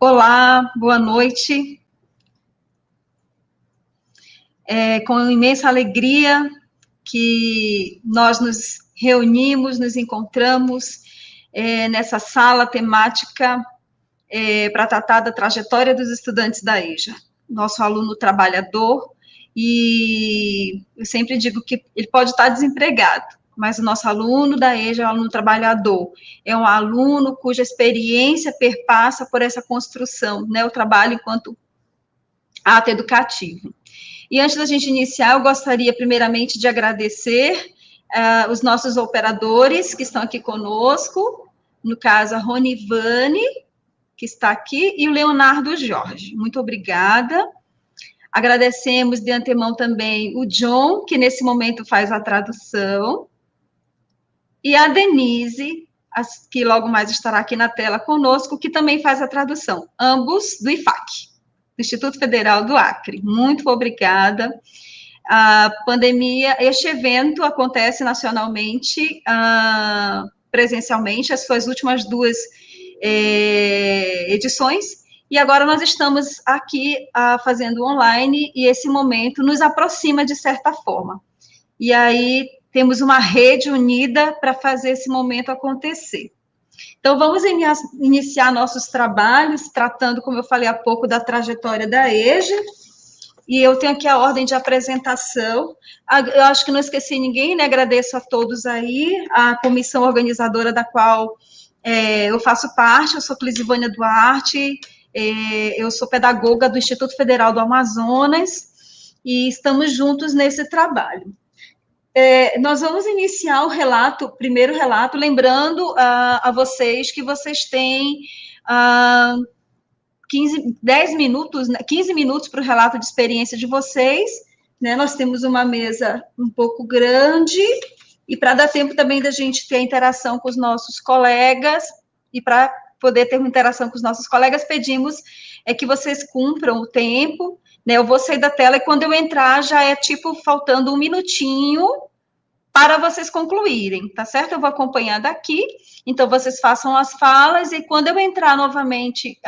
Olá, boa noite. É com imensa alegria que nós nos reunimos, nos encontramos nessa sala temática para tratar da trajetória dos estudantes da EJA. Nosso aluno trabalhador, e eu sempre digo que ele pode estar desempregado, mas o nosso aluno da EJA é um aluno trabalhador, é um aluno cuja experiência perpassa por essa construção, né, o trabalho enquanto ato educativo. E antes da gente iniciar, eu gostaria primeiramente de agradecer os nossos operadores que estão aqui conosco, no caso a Ronivane, que está aqui, e o Leonardo Jorge. Muito obrigada. Agradecemos de antemão também o John, que nesse momento faz a tradução, e a Denise, que logo mais estará aqui na tela conosco, que também faz a tradução, ambos do IFAC, do Instituto Federal do Acre. Muito obrigada. A pandemia, este evento acontece nacionalmente, presencialmente, as suas últimas duas edições, e agora nós estamos aqui fazendo online, e esse momento nos aproxima de certa forma. E aí temos uma rede unida para fazer esse momento acontecer. Então, vamos iniciar nossos trabalhos, tratando, como eu falei há pouco, da trajetória da EJA, e eu tenho aqui a ordem de apresentação. Eu acho que não esqueci ninguém, né? Agradeço a todos aí, a comissão organizadora da qual eu faço parte. Eu sou Clisivânia Duarte, eu sou pedagoga do Instituto Federal do Amazonas, e estamos juntos nesse trabalho. Nós vamos iniciar o primeiro relato, lembrando a vocês que vocês têm 15 minutos para o relato de experiência de vocês, né? Nós temos uma mesa um pouco grande, e para dar tempo também da gente ter a interação com os nossos colegas, e para poder ter uma interação com os nossos colegas, pedimos que vocês cumpram o tempo, né? Eu vou sair da tela, e quando eu entrar, já é tipo faltando um minutinho para vocês concluírem, tá certo? Eu vou acompanhar daqui, então vocês façam as falas, e quando eu entrar novamente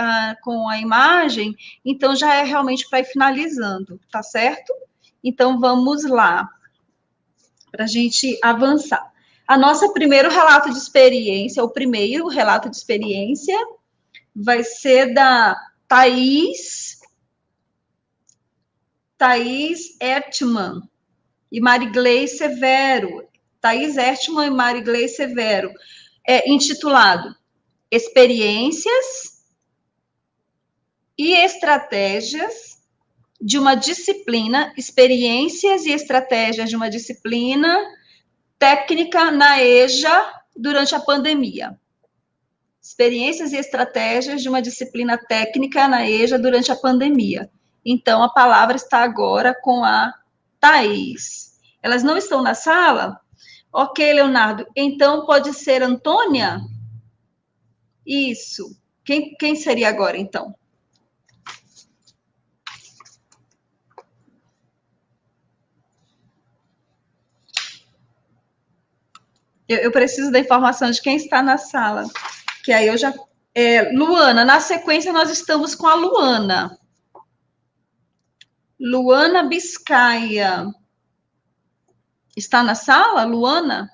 com a imagem, então já é realmente para ir finalizando, tá certo? Então vamos lá, para a gente avançar. A nossa primeiro relato de experiência, o primeiro relato de experiência, vai ser da Thaís Ertmann e Marigley Severo, Thaís Ertmann e Marigley Severo, intitulado Experiências e Estratégias de uma Disciplina, Experiências e Estratégias de uma Disciplina Técnica na EJA durante a pandemia. Experiências e Estratégias de uma Disciplina Técnica na EJA durante a pandemia. Então, a palavra está agora com a Thaís. Elas não estão na sala? Ok, Leonardo. Então, pode ser Antônia? Isso. Quem seria agora, então? Eu preciso da informação de quem está na sala, que aí eu já... Luana, na sequência nós estamos com a Luana. Luana Biscaia. Está na sala, Luana?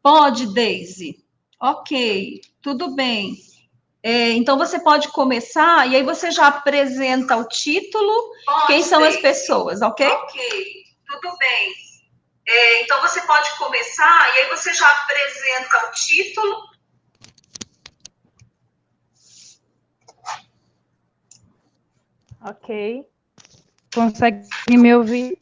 Pode, Daisy. Ok, tudo bem. Então, você pode começar, e aí você já apresenta o título, quem são as pessoas, ok? Ok, tudo bem. Então, você pode começar, e aí você já apresenta o título. Ok. Consegue me ouvir?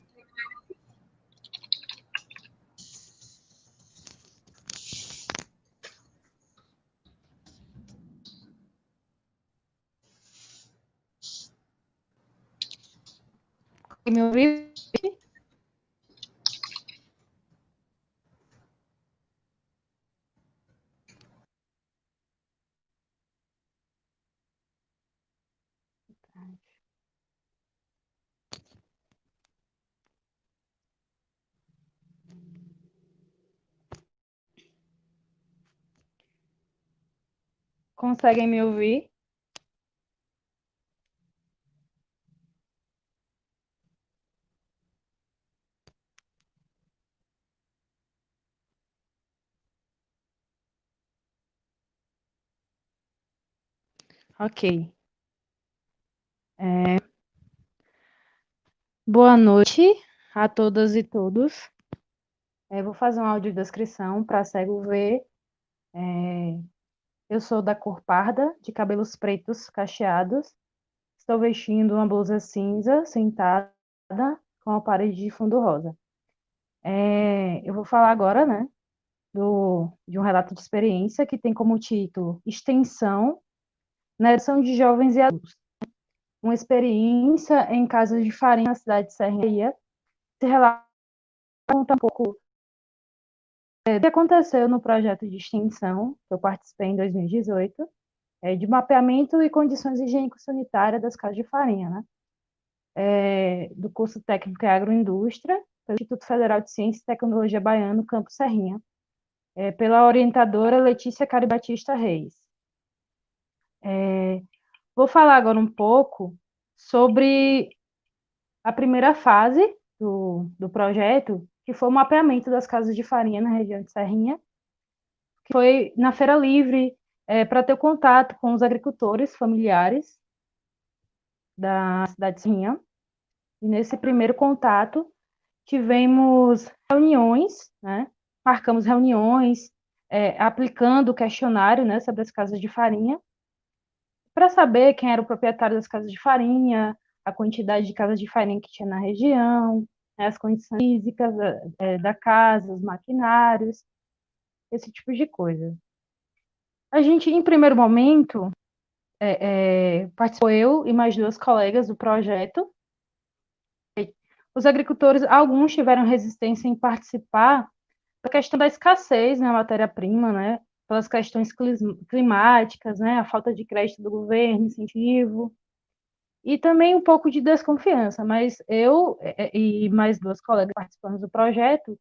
Me ouvir? Conseguem me ouvir? Ok. Boa noite a todas e todos. Vou fazer uma audiodescrição para cego ver. Eu sou da cor parda, de cabelos pretos cacheados. Estou vestindo uma blusa cinza, sentada, com a parede de fundo rosa. Eu vou falar agora, né, de um relato de experiência que tem como título Extensão na edição de jovens e adultos. Uma experiência em casas de farinha na cidade de Serrinha. Esse relato conta um pouco do que aconteceu no projeto de extensão, que eu participei em 2018, de mapeamento e condições higiênico-sanitárias das casas de farinha, né? Do curso técnico em agroindústria, pelo Instituto Federal de Ciência e Tecnologia Baiano, Campo Serrinha, pela orientadora Letícia Caribatista Reis. Vou falar agora um pouco sobre a primeira fase do projeto, que foi o mapeamento das casas de farinha na região de Serrinha, que foi na Feira Livre, para ter contato com os agricultores familiares da cidade de Serrinha. E nesse primeiro contato, tivemos reuniões, né? Marcamos reuniões, aplicando o questionário, né, sobre as casas de farinha, para saber quem era o proprietário das casas de farinha, a quantidade de casas de farinha que tinha na região, né, as condições físicas da casa, os maquinários, esse tipo de coisa. A gente, em primeiro momento, participou eu e mais duas colegas do projeto. Os agricultores, alguns tiveram resistência em participar da questão da escassez na matéria-prima, né, pelas questões climáticas, né, a falta de crédito do governo, incentivo, e também um pouco de desconfiança, mas eu e mais duas colegas participantes do projeto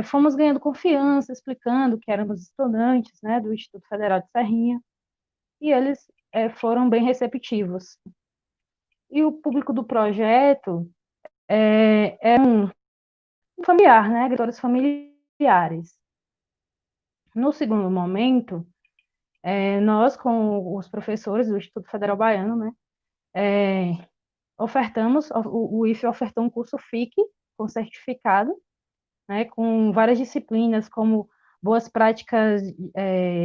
fomos ganhando confiança, explicando que éramos estudantes, né, do Instituto Federal de Serrinha, e eles foram bem receptivos. E o público do projeto é um familiar, né, agricultores familiares. No segundo momento, nós, com os professores do Instituto Federal Baiano, né, ofertamos, o IFE ofertou um curso FIC, com certificado, né, com várias disciplinas, como boas práticas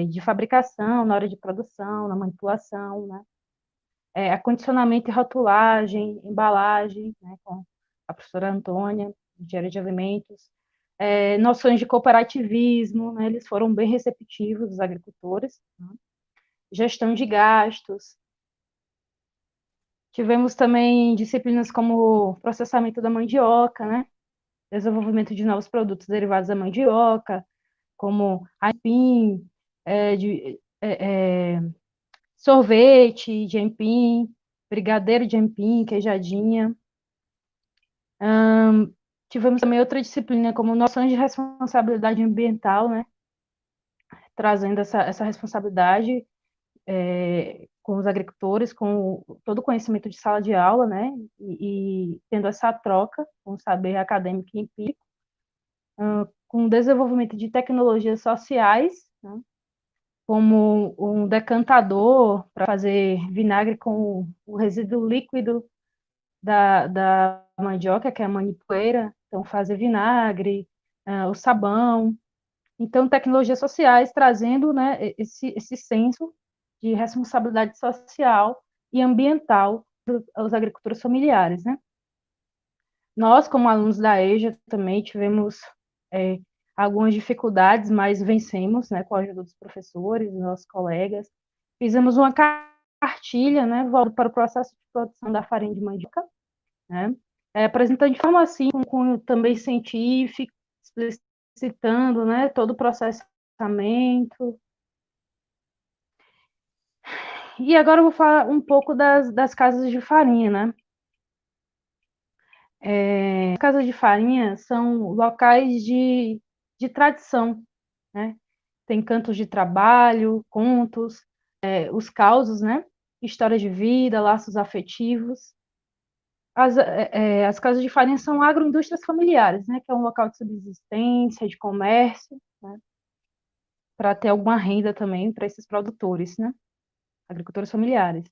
de fabricação, na hora de produção, na manipulação, né, acondicionamento e rotulagem, embalagem, né, com a professora Antônia, engenharia de alimentos, noções de cooperativismo, né, eles foram bem receptivos, os agricultores, né, gestão de gastos. Tivemos também disciplinas como processamento da mandioca, né, desenvolvimento de novos produtos derivados da mandioca, como aipim, sorvete de aipim, brigadeiro de aipim, queijadinha. Tivemos também outra disciplina como noções de responsabilidade ambiental, né? Trazendo essa responsabilidade com os agricultores, com todo o conhecimento de sala de aula, né? E tendo essa troca com o saber acadêmico e empírico, com o desenvolvimento de tecnologias sociais, né? Como um decantador para fazer vinagre com o resíduo líquido da mandioca, que é a manipoeira, então fazer vinagre, o sabão. Então, tecnologias sociais trazendo, né, esse senso de responsabilidade social e ambiental aos agricultores familiares, né? Nós, como alunos da EJA, também tivemos algumas dificuldades, mas vencemos, né, com a ajuda dos professores, dos nossos colegas. Fizemos uma cartilha, né, voltada para o processo de produção da farinha de mandioca, né, apresentando de forma assim, com também científico, explicitando, né, todo o processamento. E agora eu vou falar um pouco das casas de farinha, né? As casas de farinha são locais de tradição, né? Tem cantos de trabalho, contos, os causos, né? Histórias de vida, laços afetivos. As casas de farinha são agroindústrias familiares, né? Que é um local de subsistência, de comércio, né? Para ter alguma renda também para esses produtores, né? Agricultores familiares,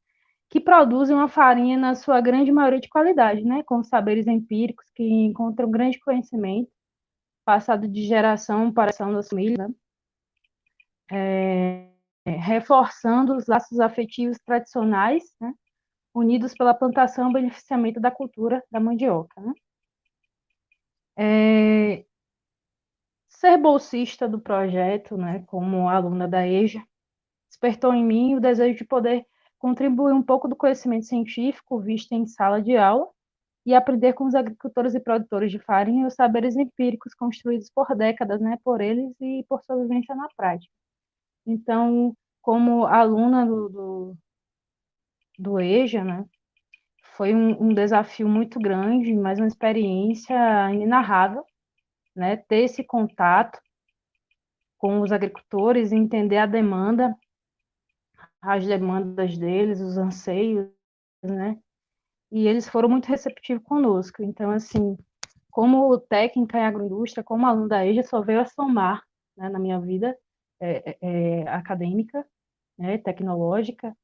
que produzem uma farinha na sua grande maioria de qualidade, né? Com saberes empíricos que encontram grande conhecimento passado de geração para geração das famílias, né? Reforçando os laços afetivos tradicionais, né? Unidos pela plantação e beneficiamento da cultura da mandioca, né? Ser bolsista do projeto, né, como aluna da EJA, despertou em mim o desejo de poder contribuir um pouco do conhecimento científico visto em sala de aula e aprender com os agricultores e produtores de farinha os saberes empíricos construídos por décadas, né, por eles e por sua vivência na prática. Então, como aluna do EJA, né, foi um desafio muito grande, mas uma experiência inenarrável, né, ter esse contato com os agricultores e entender as demandas deles, os anseios, né, e eles foram muito receptivos conosco. Então, assim, como técnica em agroindústria, como aluna da EJA, só veio a somar, né, na minha vida acadêmica, né, tecnológica,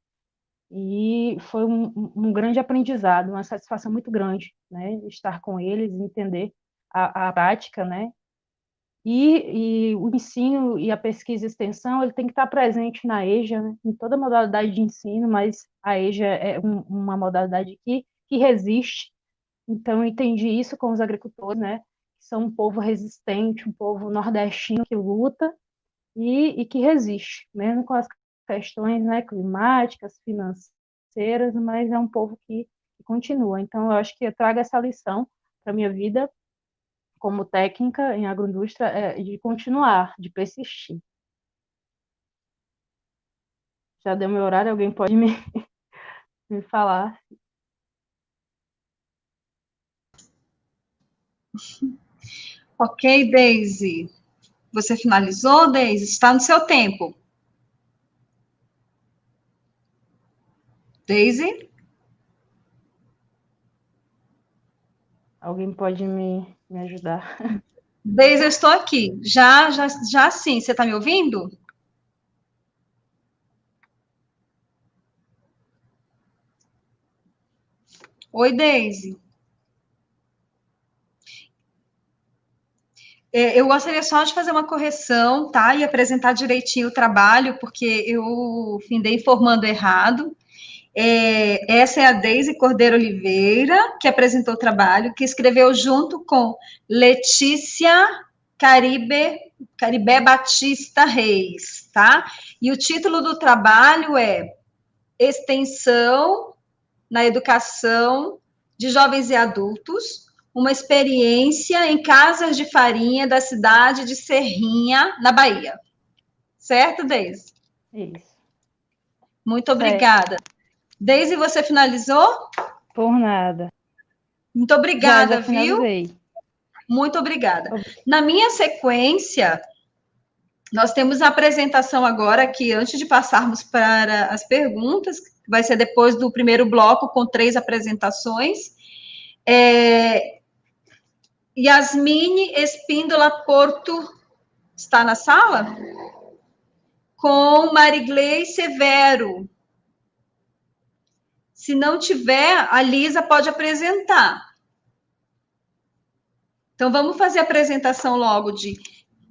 e foi um grande aprendizado, uma satisfação muito grande, né, estar com eles, entender a prática, né, e o ensino e a pesquisa e extensão, ele tem que estar presente na EJA, né, em toda modalidade de ensino, mas a EJA é uma modalidade que resiste. Então, eu entendi isso com os agricultores, né, que são um povo resistente, um povo nordestino que luta e que resiste, mesmo com as questões, né, climáticas, financeiras, mas é um povo que continua. Então, eu acho que eu trago essa lição para a minha vida como técnica em agroindústria, de continuar, de persistir. Já deu meu horário, alguém pode me falar? Ok, Deise. Você finalizou, Deise? Está no seu tempo. Deise? Alguém pode me ajudar? Deise, eu estou aqui. Já sim. Você está me ouvindo? Oi, Deise. Eu gostaria só de fazer uma correção, tá? E apresentar direitinho o trabalho, porque eu findei informando errado. Essa é a Deise Cordeiro Oliveira, que apresentou o trabalho, que escreveu junto com Letícia Caribé Batista Reis, tá? E o título do trabalho é Extensão na Educação de Jovens e Adultos, uma experiência em casas de farinha da cidade de Serrinha, na Bahia. Certo, Deise? Isso. Muito obrigada. Deise, você finalizou? Por nada. Muito obrigada, Já finalizei. Viu? Muito obrigada. Na minha sequência, nós temos a apresentação agora, que antes de passarmos para as perguntas, vai ser depois do primeiro bloco, com 3 apresentações. Yasmine Espíndola Porto está na sala? Com Marigley Severo. Se não tiver, a Lisa pode apresentar. Então, vamos fazer a apresentação logo de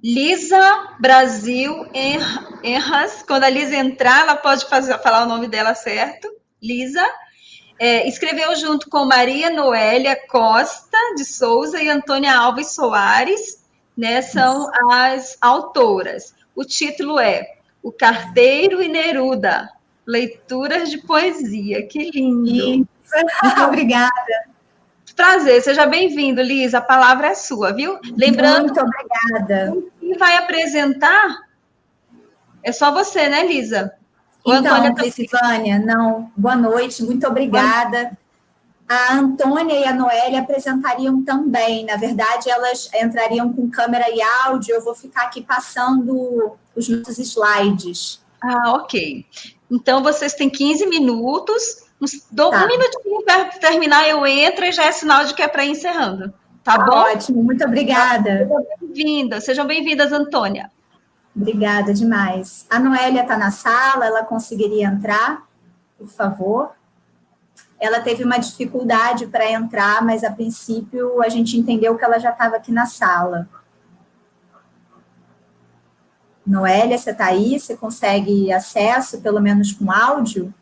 Lisa Brasil Enras. Quando a Lisa entrar, ela pode falar o nome dela certo. Lisa. Escreveu junto com Maria Noélia Costa de Souza e Antônia Alves Soares, né? São as autoras. O título é O Carteiro e Neruda, Leituras de Poesia. Que lindo! Obrigada. Prazer, seja bem-vindo, Lisa. A palavra é sua, viu? Lembrando. Muito obrigada. Quem vai apresentar é só você, né, Lisa? Então, Silvânia, não. Boa noite, muito obrigada. A Antônia e a Noélia apresentariam também. Na verdade, elas entrariam com câmera e áudio. Eu vou ficar aqui passando os nossos slides. Ah, ok. Então, vocês têm 15 minutos. Dou um minutinho para terminar, eu entro e já é sinal de que é para ir encerrando. Tá bom? Ótimo, muito obrigada. Sejam bem-vindas, Antônia. Obrigada demais. A Noélia está na sala, ela conseguiria entrar, por favor? Ela teve uma dificuldade para entrar, mas a princípio a gente entendeu que ela já estava aqui na sala. Noélia, você está aí? Você consegue acesso, pelo menos com áudio?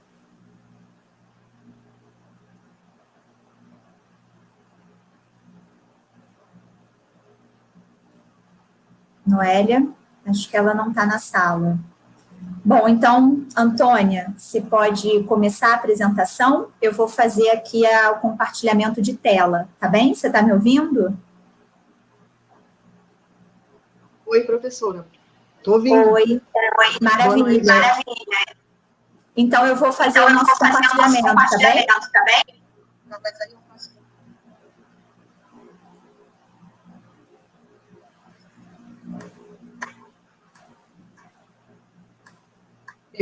Noélia, acho que ela não está na sala. Bom, então, Antônia, você pode começar a apresentação? Eu vou fazer aqui o compartilhamento de tela, tá bem? Você está me ouvindo? Oi, professora. Estou ouvindo. Oi, maravilha. Então, eu vou fazer o nosso compartilhamento, tá bem?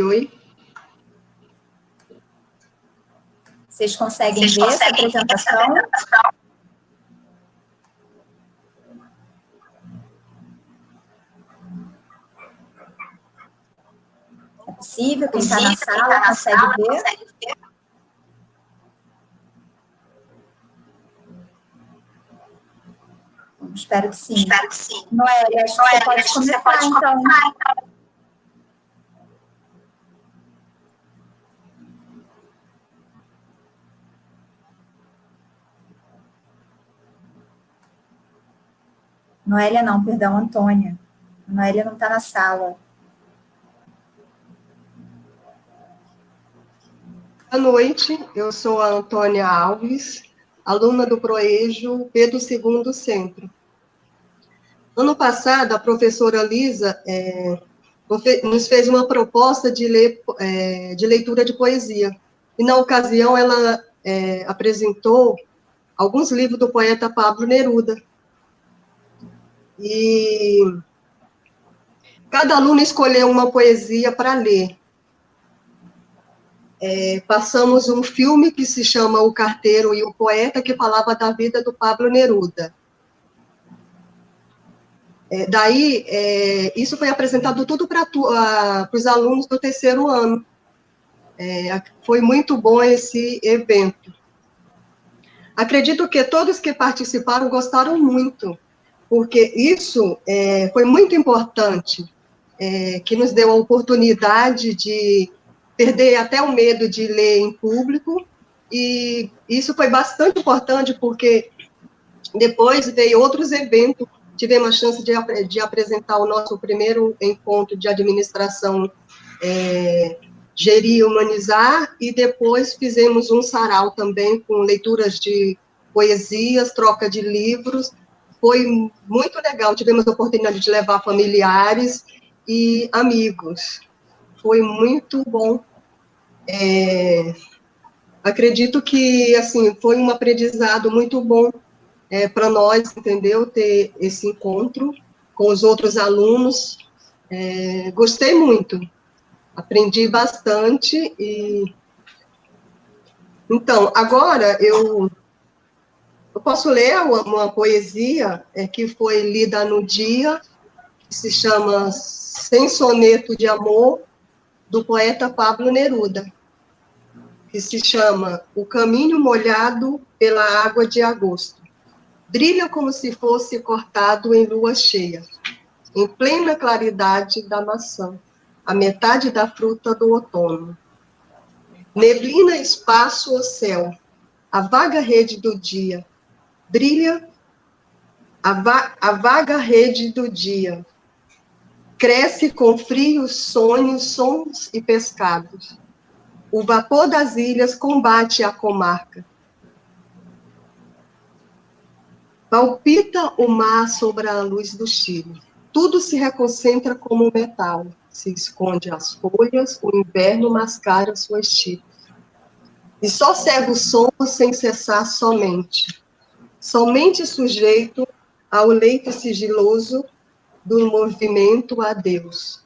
Oi. Vocês conseguem ver essa apresentação? É possível? Quem está na sala consegue ver? Espero que sim. Noélia, acho que você pode começar, então. Noélia não, perdão, Antônia. Noélia não está na sala. Boa noite, eu sou a Antônia Alves, aluna do Proejo Pedro II Centro. Ano passado, a professora Lisa nos fez uma proposta de leitura de poesia. E, na ocasião, ela apresentou alguns livros do poeta Pablo Neruda. E cada aluno escolheu uma poesia para ler. Passamos um filme que se chama O Carteiro e o Poeta, que falava da vida do Pablo Neruda. Isso foi apresentado tudo para os alunos do terceiro ano. Foi muito bom esse evento. Acredito que todos que participaram gostaram muito, porque isso foi muito importante, que nos deu a oportunidade de perder até o medo de ler em público, e isso foi bastante importante, porque depois veio outros eventos, tivemos a chance de apresentar o nosso primeiro encontro de administração Gerir e Humanizar, e depois fizemos um sarau também, com leituras de poesias, troca de livros. Foi muito legal, tivemos a oportunidade de levar familiares e amigos. Foi muito bom. Acredito que, assim, foi um aprendizado muito bom para nós, entendeu? Ter esse encontro com os outros alunos. Gostei muito, aprendi bastante. Então, agora eu posso ler uma poesia que foi lida no dia, que se chama Sem Soneto de Amor, do poeta Pablo Neruda, que se chama O Caminho Molhado pela Água de Agosto. Brilha como se fosse cortado em lua cheia, em plena claridade da maçã, a metade da fruta do outono. Neblina, espaço, o céu, a vaga rede do dia, brilha a vaga rede do dia, cresce com frios sonhos, sons e pescados. O vapor das ilhas combate a comarca. Palpita o mar sobre a luz do Chile. Tudo se reconcentra como metal. Se esconde as folhas, o inverno mascara suas tiras. E só segue o som sem cessar somente sujeito ao leito sigiloso do movimento a Deus.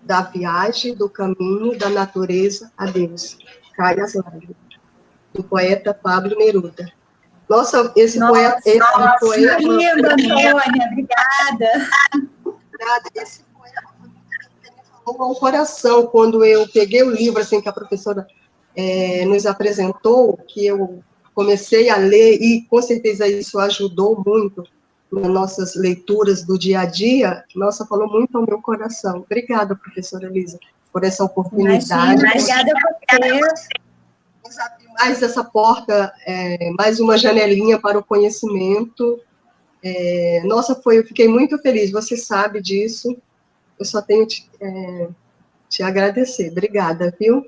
da viagem, do caminho, da natureza a Deus. Cai as lágrimas. Do poeta Pablo Neruda. Nossa, esse poeta... Linda, Antônia, obrigada. Esse poema falou ao coração, quando eu peguei o livro, assim, que a professora nos apresentou, que eu comecei a ler, e com certeza isso ajudou muito nas nossas leituras do dia a dia. Nossa, falou muito ao meu coração. Obrigada, professora Elisa, por essa oportunidade. Obrigada a você. Abrir mais essa porta, mais uma janelinha para o conhecimento. Nossa, eu fiquei muito feliz, você sabe disso. Eu só tenho te agradecer. Obrigada, viu?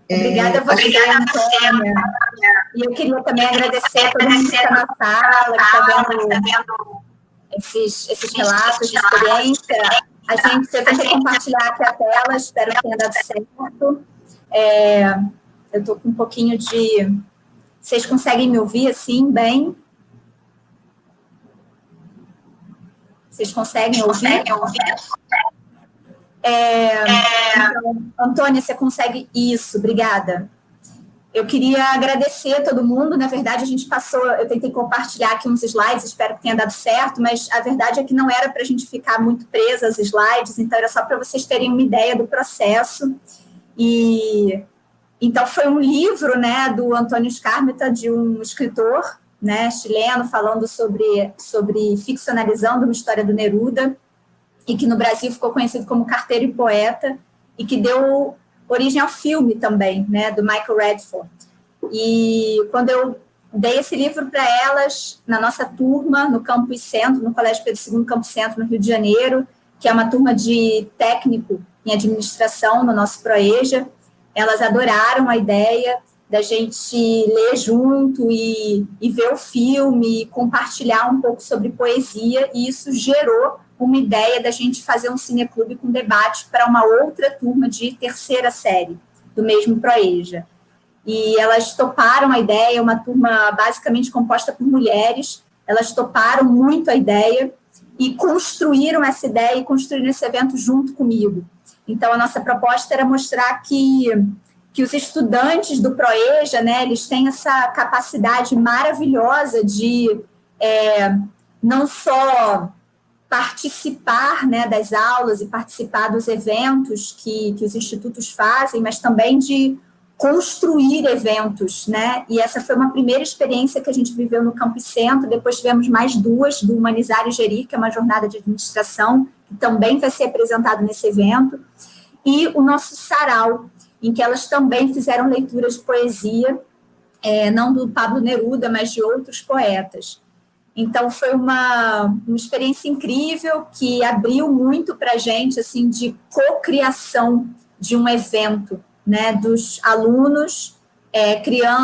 Obrigada a você, Antônia. E eu queria também agradecer a todo mundo que está na sala, que está vendo esses relatos de experiência. Eu tentei compartilhar aqui a tela, espero que tenha dado certo. Eu estou com um pouquinho de... Vocês conseguem me ouvir assim, bem? Vocês conseguem ouvir? Então, Antônia, você consegue isso, obrigada. Eu queria agradecer a todo mundo, na verdade a gente eu tentei compartilhar aqui uns slides, espero que tenha dado certo, mas a verdade é que não era para a gente ficar muito presa aos slides, então era só para vocês terem uma ideia do processo. Então foi um livro, né, do Antônio Skármeta, de um escritor, né, chileno, falando sobre ficcionalizando uma história do Neruda, e que no Brasil ficou conhecido como Carteiro e Poeta, e que deu origem ao filme também, né, do Michael Radford. E quando eu dei esse livro para elas, na nossa turma, no Campus Centro, no Colégio Pedro II Campus Centro, no Rio de Janeiro, que é uma turma de técnico em administração no nosso ProEja, elas adoraram a ideia da gente ler junto e ver o filme, e compartilhar um pouco sobre poesia, e isso gerou uma ideia da gente fazer um cineclube com debate para uma outra turma de terceira série, do mesmo ProEja. E elas toparam a ideia, uma turma basicamente composta por mulheres, elas toparam muito a ideia e construíram essa ideia e construíram esse evento junto comigo. Então, a nossa proposta era mostrar que os estudantes do ProEja, né, eles têm essa capacidade maravilhosa de não só participar, né, das aulas e participar dos eventos que os institutos fazem, mas também de construir eventos, né? E essa foi uma primeira experiência que a gente viveu no Campus Centro. Depois tivemos mais duas, do Humanizar e Gerir, que é uma jornada de administração, que também vai ser apresentado nesse evento, e o nosso sarau, em que elas também fizeram leituras de poesia, não do Pablo Neruda, mas de outros poetas. Então, foi uma experiência incrível que abriu muito para a gente, assim, de cocriação de um evento, né, dos alunos,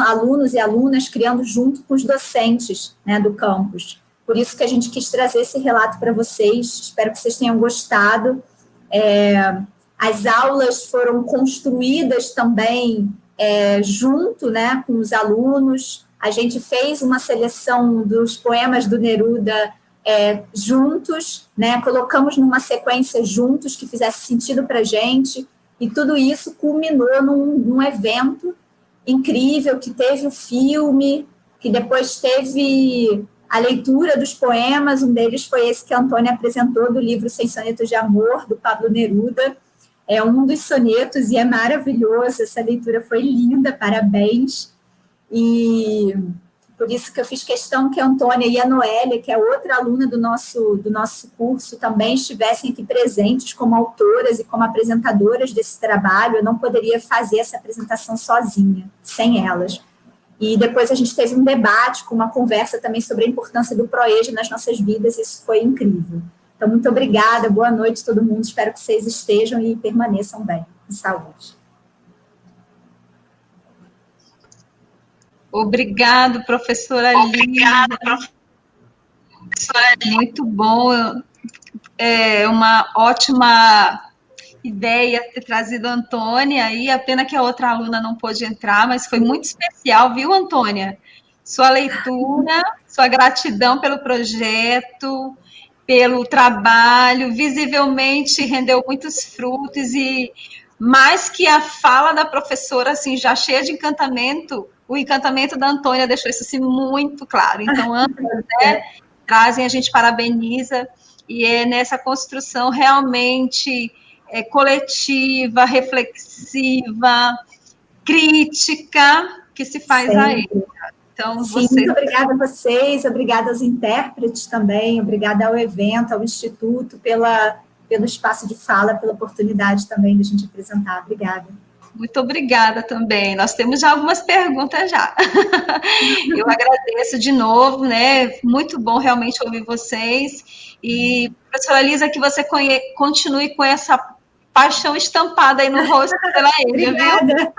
alunos e alunas criando junto com os docentes, né, do campus. Por isso que a gente quis trazer esse relato para vocês, espero que vocês tenham gostado. As aulas foram construídas também junto, né, com os alunos. A gente fez uma seleção dos poemas do Neruda juntos, né? Colocamos numa sequência juntos que fizesse sentido para a gente, e tudo isso culminou num evento incrível, que teve o filme, que depois teve a leitura dos poemas. Um deles foi esse que a Antônia apresentou, do livro 100 Sonetos de Amor, do Pablo Neruda. É um dos sonetos e é maravilhoso, essa leitura foi linda, parabéns. E por isso que eu fiz questão que a Antônia e a Noélia, que é outra aluna do nosso curso, também estivessem aqui presentes como autoras e como apresentadoras desse trabalho. Eu não poderia fazer essa apresentação sozinha, sem elas. E depois a gente teve um debate, com uma conversa também sobre a importância do ProEja nas nossas vidas, e isso foi incrível. Então, muito obrigada, boa noite a todo mundo, espero que vocês estejam e permaneçam bem, com saúde. Obrigado, professora Lívia. Muito bom. É uma ótima ideia ter trazido a Antônia aí. A pena que a outra aluna não pôde entrar, mas foi muito especial, viu, Antônia? Sua leitura, sua gratidão pelo projeto. pelo trabalho, visivelmente rendeu muitos frutos e mais que a fala da professora, assim, já cheia de encantamento, o encantamento da Antônia deixou isso assim, muito claro. Então, ambas, né, trazem, a gente parabeniza, e é nessa construção realmente coletiva, reflexiva, crítica, que se faz aí. Então, sim, muito obrigada a vocês, obrigada aos intérpretes também, obrigada ao evento, ao Instituto, pelo espaço de fala, pela oportunidade também de a gente apresentar. Obrigada. Muito obrigada também. Nós temos já algumas perguntas já. Eu agradeço de novo, né? Muito bom realmente ouvir vocês. E, professora Lisa, que você continue com essa paixão estampada aí no rosto pela Enya, viu? Obrigada.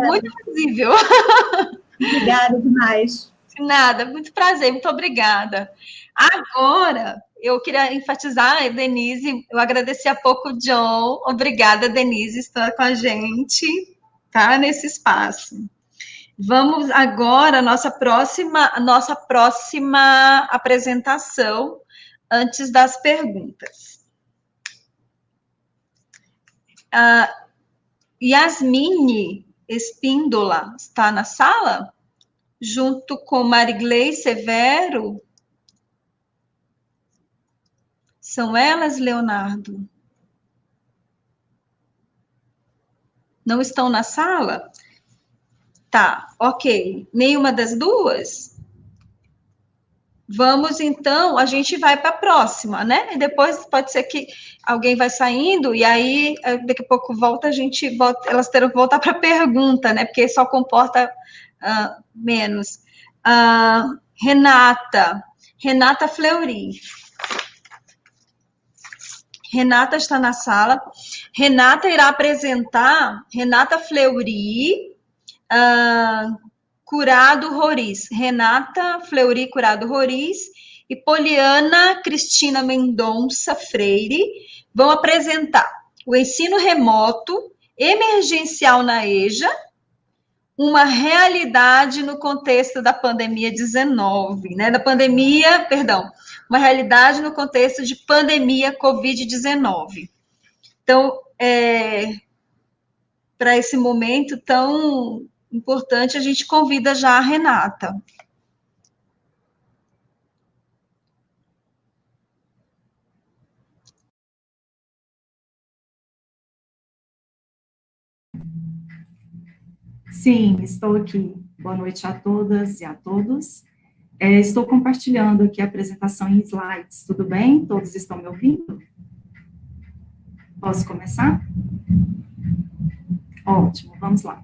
Muito visível. Obrigada demais. Nada, muito prazer, muito obrigada. Agora, eu queria enfatizar, Denise, eu agradeci há pouco o John, obrigada, Denise, estar com a gente, tá, nesse espaço. Vamos agora à nossa próxima apresentação, antes das perguntas. Yasmine Espíndola está na sala? Junto com Marigley Severo? São elas, Leonardo? Não estão na sala? Tá, ok. Nenhuma das duas? Vamos, então, a gente vai para a próxima, né? E depois pode ser que alguém vai saindo, e aí, daqui a pouco volta, elas terão que voltar para a pergunta, né? Porque só comporta menos. Renata Fleury. Renata está na sala. Renata irá apresentar Renata Fleury, Curado Roriz. Renata Fleury Curado Roriz e Poliana Cristina Mendonça Freire vão apresentar o ensino remoto emergencial na EJA, uma realidade no contexto da pandemia 19, né? Uma realidade no contexto de pandemia Covid-19. Então, para esse momento tão importante, a gente convida já a Renata. Sim, estou aqui. Boa noite a todas e a todos. Estou compartilhando aqui a apresentação em slides, tudo bem? Todos estão me ouvindo? Posso começar? Ótimo, vamos lá.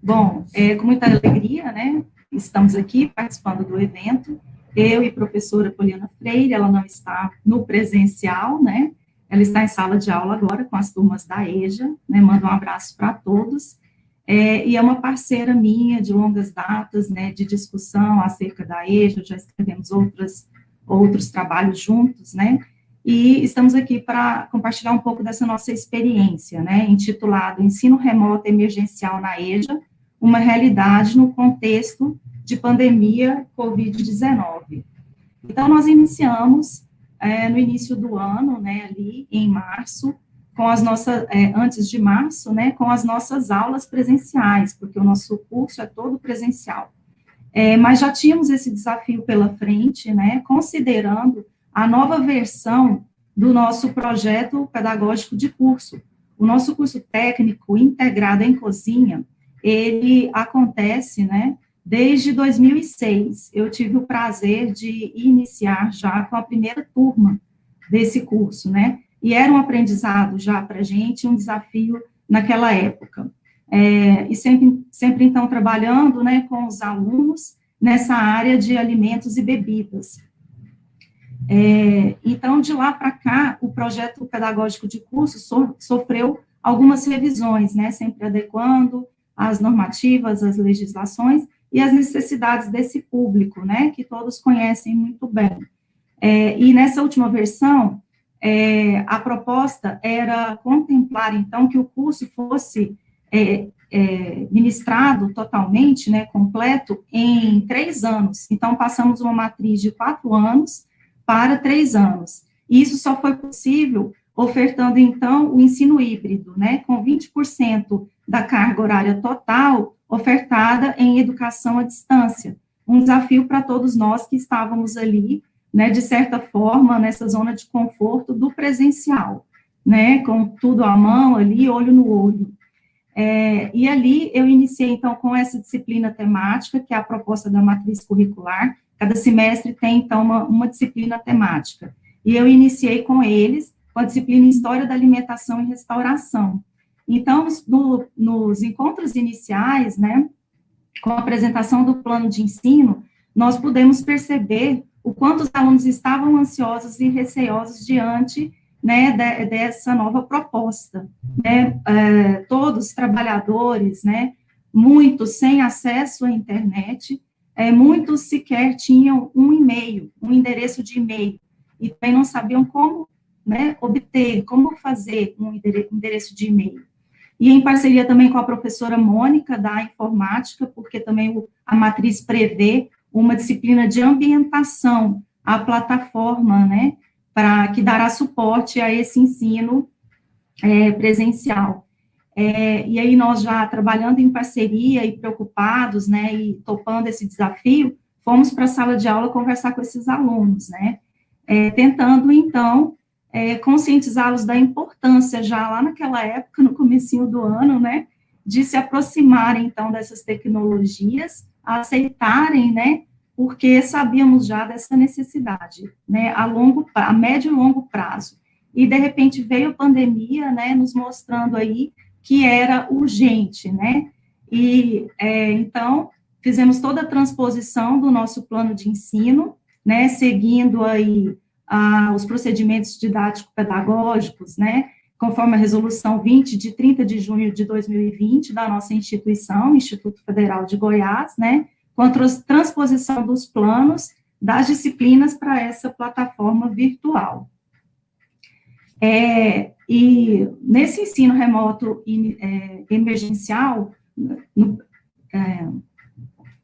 Bom, com muita alegria, né, estamos aqui participando do evento, eu e a professora Poliana Freire, ela não está no presencial, né, ela está em sala de aula agora com as turmas da EJA, né, mando um abraço para todos, e é uma parceira minha de longas datas, né, de discussão acerca da EJA, já escrevemos outros trabalhos juntos, né, e estamos aqui para compartilhar um pouco dessa nossa experiência, né, intitulado Ensino Remoto Emergencial na EJA, uma realidade no contexto de pandemia Covid-19. Então, nós iniciamos no início do ano, né, ali em março, com as nossas, antes de março, né, com as nossas aulas presenciais, porque o nosso curso é todo presencial. Mas já tínhamos esse desafio pela frente, né, considerando a nova versão do nosso projeto pedagógico de curso. O nosso curso técnico integrado em cozinha, ele acontece, né, desde 2006. Eu tive o prazer de iniciar já com a primeira turma desse curso, né, e era um aprendizado já para a gente, um desafio naquela época. E sempre então, trabalhando, né, com os alunos nessa área de alimentos e bebidas. Então, de lá para cá, o projeto pedagógico de curso sofreu algumas revisões, né, sempre adequando as normativas, as legislações e as necessidades desse público, né, que todos conhecem muito bem. E nessa última versão, a proposta era contemplar, então, que o curso fosse ministrado totalmente, né, completo, em 3 anos. Então, passamos uma matriz de 4 anos, para 3 anos. E isso só foi possível ofertando, então, o ensino híbrido, né, com 20% da carga horária total ofertada em educação à distância. Um desafio para todos nós que estávamos ali, né, de certa forma, nessa zona de conforto do presencial, né, com tudo à mão ali, olho no olho. E ali eu iniciei, então, com essa disciplina temática, que é a proposta da matriz curricular. Cada semestre tem, então, uma disciplina temática. E eu iniciei com eles, com a disciplina História da Alimentação e Restauração. Então, nos encontros iniciais, né, com a apresentação do plano de ensino, nós pudemos perceber o quanto os alunos estavam ansiosos e receosos diante, né, dessa nova proposta, né, todos trabalhadores, né, muitos sem acesso à internet, muitos sequer tinham um e-mail, um endereço de e-mail, e também não sabiam como, né, obter, como fazer um endereço de e-mail. E em parceria também com a professora Mônica, da informática, porque também a matriz prevê uma disciplina de ambientação à plataforma, né, que dará suporte a esse ensino presencial. E aí nós já trabalhando em parceria e preocupados, né, e topando esse desafio, fomos para a sala de aula conversar com esses alunos, né, tentando, então, conscientizá-los da importância, já lá naquela época, no comecinho do ano, né, de se aproximarem, então, dessas tecnologias, aceitarem, né, porque sabíamos já dessa necessidade, né, a médio e longo prazo. E, de repente, veio a pandemia, né, nos mostrando aí que era urgente, né, e, então, fizemos toda a transposição do nosso plano de ensino, né, seguindo aí os procedimentos didático-pedagógicos, né, conforme a resolução 20, de 30 de junho de 2020, da nossa instituição, Instituto Federal de Goiás, né, com a transposição dos planos das disciplinas para essa plataforma virtual. E nesse ensino remoto emergencial,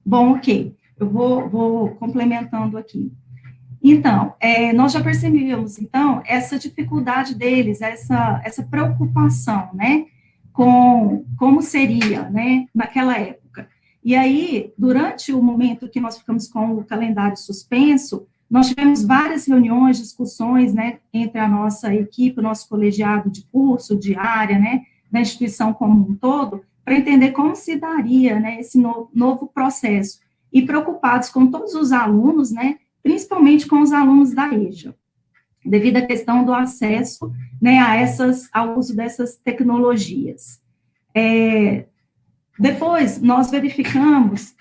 bom, ok, eu vou complementando aqui. Então, nós já percebíamos, então, essa dificuldade deles, essa preocupação, né, com como seria, né, naquela época. E aí, durante o momento que nós ficamos com o calendário suspenso, nós tivemos várias reuniões, discussões, né, entre a nossa equipe, o nosso colegiado de curso, de área, né, da instituição como um todo, para entender como se daria, né, esse novo processo. E preocupados com todos os alunos, né, principalmente com os alunos da EJA, devido à questão do acesso, né, ao uso dessas tecnologias. Depois, nós verificamos,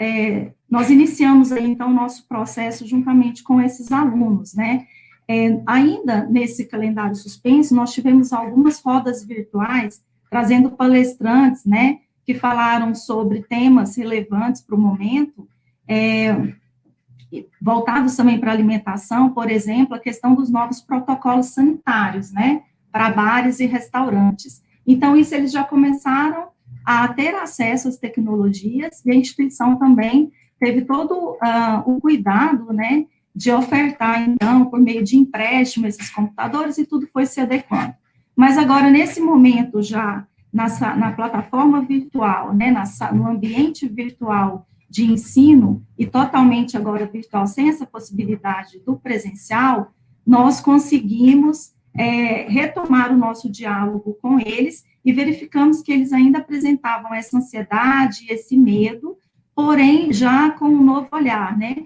nós iniciamos aí, então, o nosso processo juntamente com esses alunos, né, ainda nesse calendário suspenso, nós tivemos algumas rodas virtuais, trazendo palestrantes, né, que falaram sobre temas relevantes para o momento, voltados também para a alimentação, por exemplo, a questão dos novos protocolos sanitários, né, para bares e restaurantes. Então, isso eles já começaram a ter acesso às tecnologias, e a instituição também teve todo o cuidado, né, de ofertar, então, por meio de empréstimo, esses computadores, e tudo foi se adequando. Mas agora, nesse momento, já na plataforma virtual, né, no ambiente virtual de ensino, e totalmente agora virtual, sem essa possibilidade do presencial, nós conseguimos retomar o nosso diálogo com eles, e verificamos que eles ainda apresentavam essa ansiedade, esse medo, porém, já com um novo olhar, né,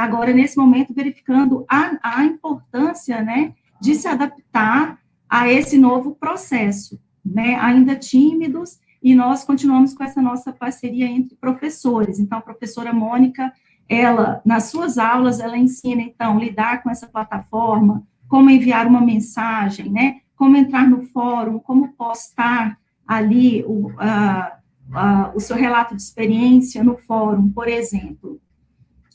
agora, nesse momento, verificando a importância, né, de se adaptar a esse novo processo, né, ainda tímidos, e nós continuamos com essa nossa parceria entre professores. Então, a professora Mônica, ela, nas suas aulas, ela ensina, então, lidar com essa plataforma, como enviar uma mensagem, né, como entrar no fórum, como postar ali o seu relato de experiência no fórum, por exemplo.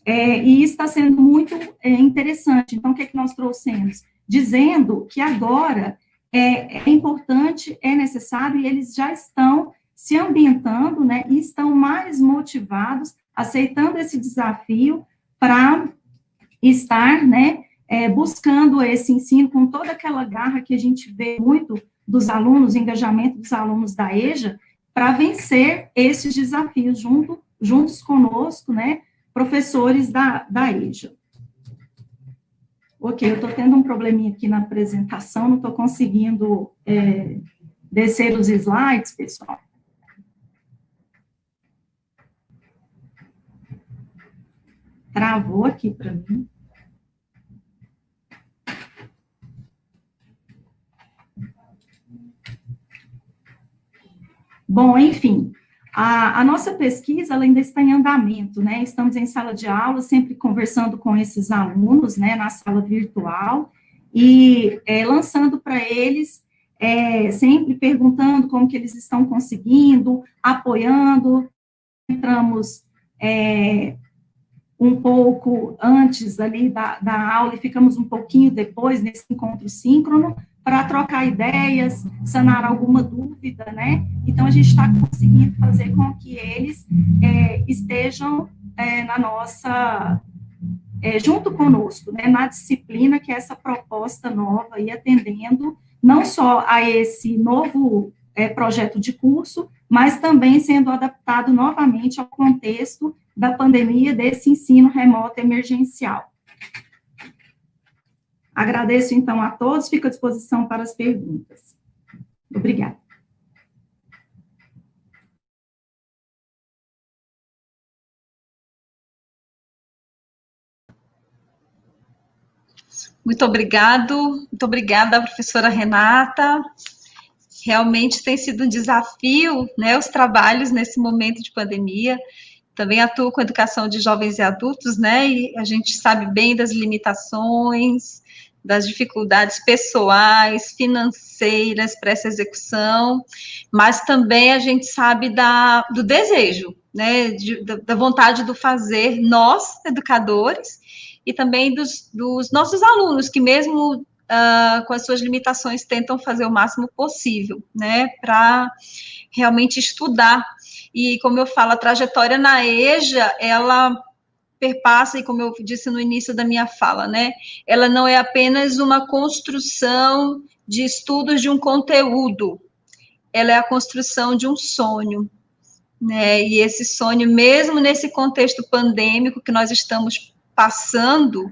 E isso está sendo muito interessante. Então, o que é que nós trouxemos? Dizendo que agora é importante, é necessário, e eles já estão se ambientando, né, e estão mais motivados, aceitando esse desafio para estar, né, buscando esse ensino com toda aquela garra que a gente vê muito dos alunos, o engajamento dos alunos da EJA, para vencer esses desafios juntos conosco, né, professores da EJA. Ok, eu estou tendo um probleminha aqui na apresentação, não estou conseguindo descer os slides, pessoal. Travou aqui para mim. Bom, enfim, a nossa pesquisa ela ainda está em andamento, né? Estamos em sala de aula, sempre conversando com esses alunos, né, na sala virtual, e lançando para eles, sempre perguntando como que eles estão conseguindo, apoiando. Entramos um pouco antes ali da aula e ficamos um pouquinho depois nesse encontro síncrono, para trocar ideias, sanar alguma dúvida, né? Então, a gente está conseguindo fazer com que eles estejam na nossa, junto conosco, né, na disciplina, que é essa proposta nova, e atendendo não só a esse novo projeto de curso, mas também sendo adaptado novamente ao contexto da pandemia, desse ensino remoto emergencial. Agradeço, então, a todos, fico à disposição para as perguntas. Obrigada. Muito obrigada, professora Renata. Realmente tem sido um desafio, né, os trabalhos nesse momento de pandemia. Também atuo com educação de jovens e adultos, né, e a gente sabe bem das limitações, das dificuldades pessoais, financeiras para essa execução, mas também a gente sabe do desejo, né, da vontade do fazer, nós, educadores, e também dos nossos alunos, que mesmo com as suas limitações tentam fazer o máximo possível, né, para realmente estudar. E, como eu falo, a trajetória na EJA, ela perpassa, e como eu disse no início da minha fala, né, ela não é apenas uma construção de estudos de um conteúdo, ela é a construção de um sonho, né, e esse sonho, mesmo nesse contexto pandêmico que nós estamos passando,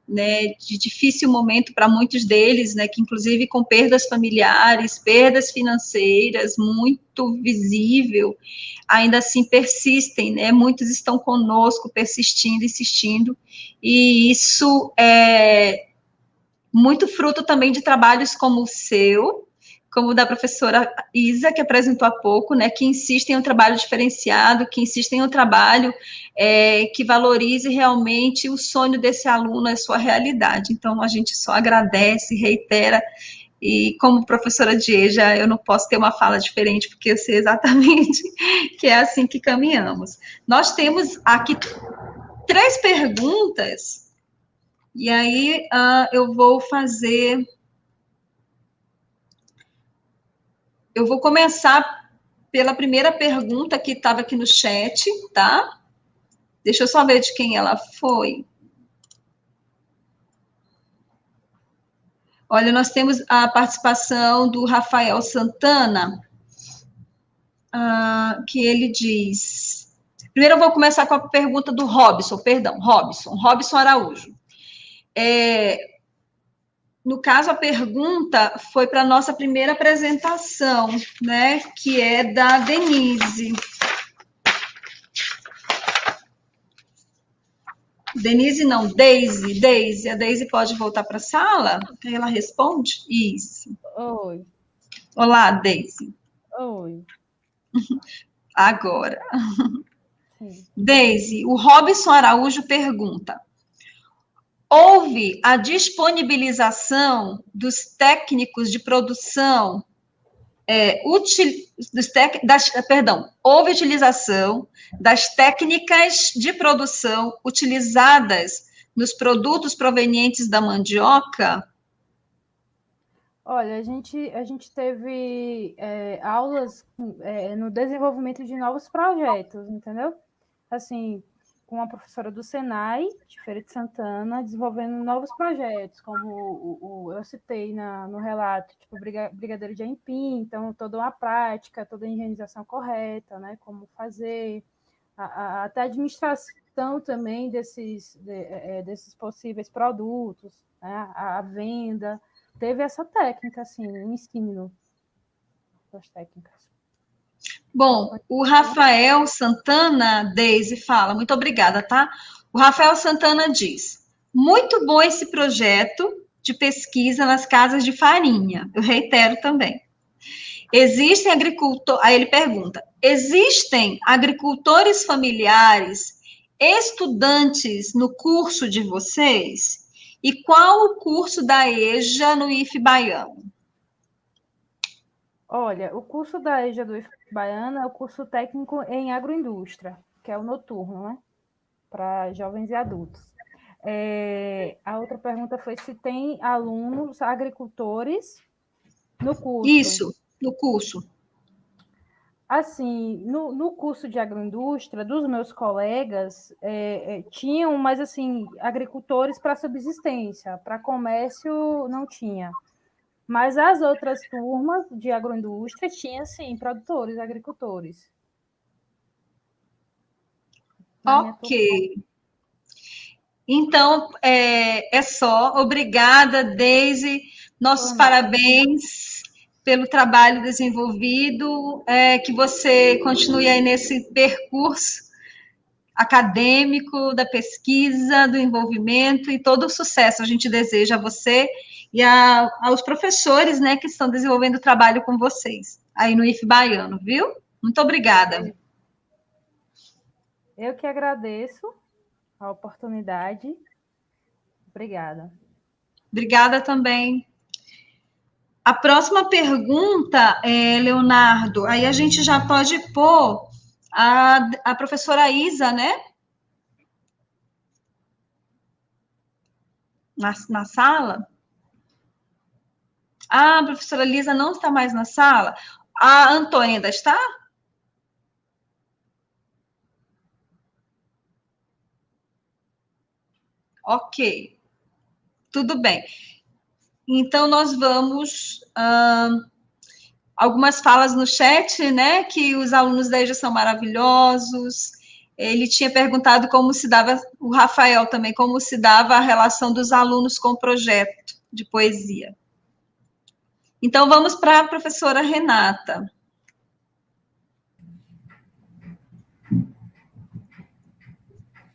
né, de difícil momento para muitos deles, né, que inclusive com perdas familiares, perdas financeiras, muito visível, ainda assim persistem, né, muitos estão conosco, persistindo, insistindo, e isso é muito fruto também de trabalhos como o seu, como o da professora Isa, que apresentou há pouco, né, que insistem em um trabalho diferenciado, que insistem em um trabalho que valorize realmente o sonho desse aluno, a sua realidade. Então, a gente só agradece, reitera, e como professora de EJA, eu não posso ter uma fala diferente, porque eu sei exatamente que é assim que caminhamos. Nós temos aqui 3 perguntas, e aí eu vou fazer... Eu vou começar pela primeira pergunta que estava aqui no chat, tá? Deixa eu só ver de quem ela foi. Olha, nós temos a participação do Rafael Santana, que ele diz... Primeiro eu vou começar com a pergunta do Robson Araújo. No caso, a pergunta foi para a nossa primeira apresentação, né, que é da Denise. Denise não, Deise. A Deise pode voltar para a sala? Aí ela responde? Isso. Oi. Olá, Deise. Oi. Agora. Sim. Deise, o Robson Araújo pergunta: houve a disponibilização dos técnicos de produção, houve utilização das técnicas de produção utilizadas nos produtos provenientes da mandioca? Olha, a gente teve aulas no desenvolvimento de novos projetos, entendeu? Assim, com a professora do Senai, de Feira de Santana, desenvolvendo novos projetos, como eu citei no relato, tipo brigadeiro de aipim, então toda uma prática, toda a higienização correta, né, como fazer, até a administração também desses possíveis produtos, né, a venda, teve essa técnica, assim, o ensino das técnicas. Bom, o Rafael Santana, Deise, fala, muito obrigada, tá? O Rafael Santana diz, muito bom esse projeto de pesquisa nas casas de farinha. Eu reitero também. Existem agricultores, aí ele pergunta, existem agricultores familiares, estudantes no curso de vocês? E qual o curso da EJA no IF Baiano? Olha, o curso da EJA do IF Baiano é o curso técnico em agroindústria, que é o noturno, né? Para jovens e adultos. A outra pergunta foi se tem alunos agricultores no curso. Isso, no curso. Assim, no curso de agroindústria, dos meus colegas, tinham, mas assim, agricultores para subsistência, para comércio não tinha. Mas as outras turmas de agroindústria tinham, sim, produtores, agricultores. Ok. Então, é só. Obrigada, Deise. Nossos parabéns pelo trabalho desenvolvido. Que você continue aí nesse percurso acadêmico, da pesquisa, do envolvimento e todo o sucesso a gente deseja a você e aos professores, né, que estão desenvolvendo o trabalho com vocês aí no IF Baiano, viu? Muito obrigada. Eu que agradeço a oportunidade. Obrigada. Obrigada também. A próxima pergunta, Leonardo, aí a gente já pode pôr a professora Isa, né? Na sala. A professora Lisa não está mais na sala. A Antônia ainda está? Ok. Tudo bem. Então, nós vamos... algumas falas no chat, né? Que os alunos da EJA são maravilhosos. Ele tinha perguntado como se dava... O Rafael também, como se dava a relação dos alunos com o projeto de poesia. Então, vamos para a professora Renata.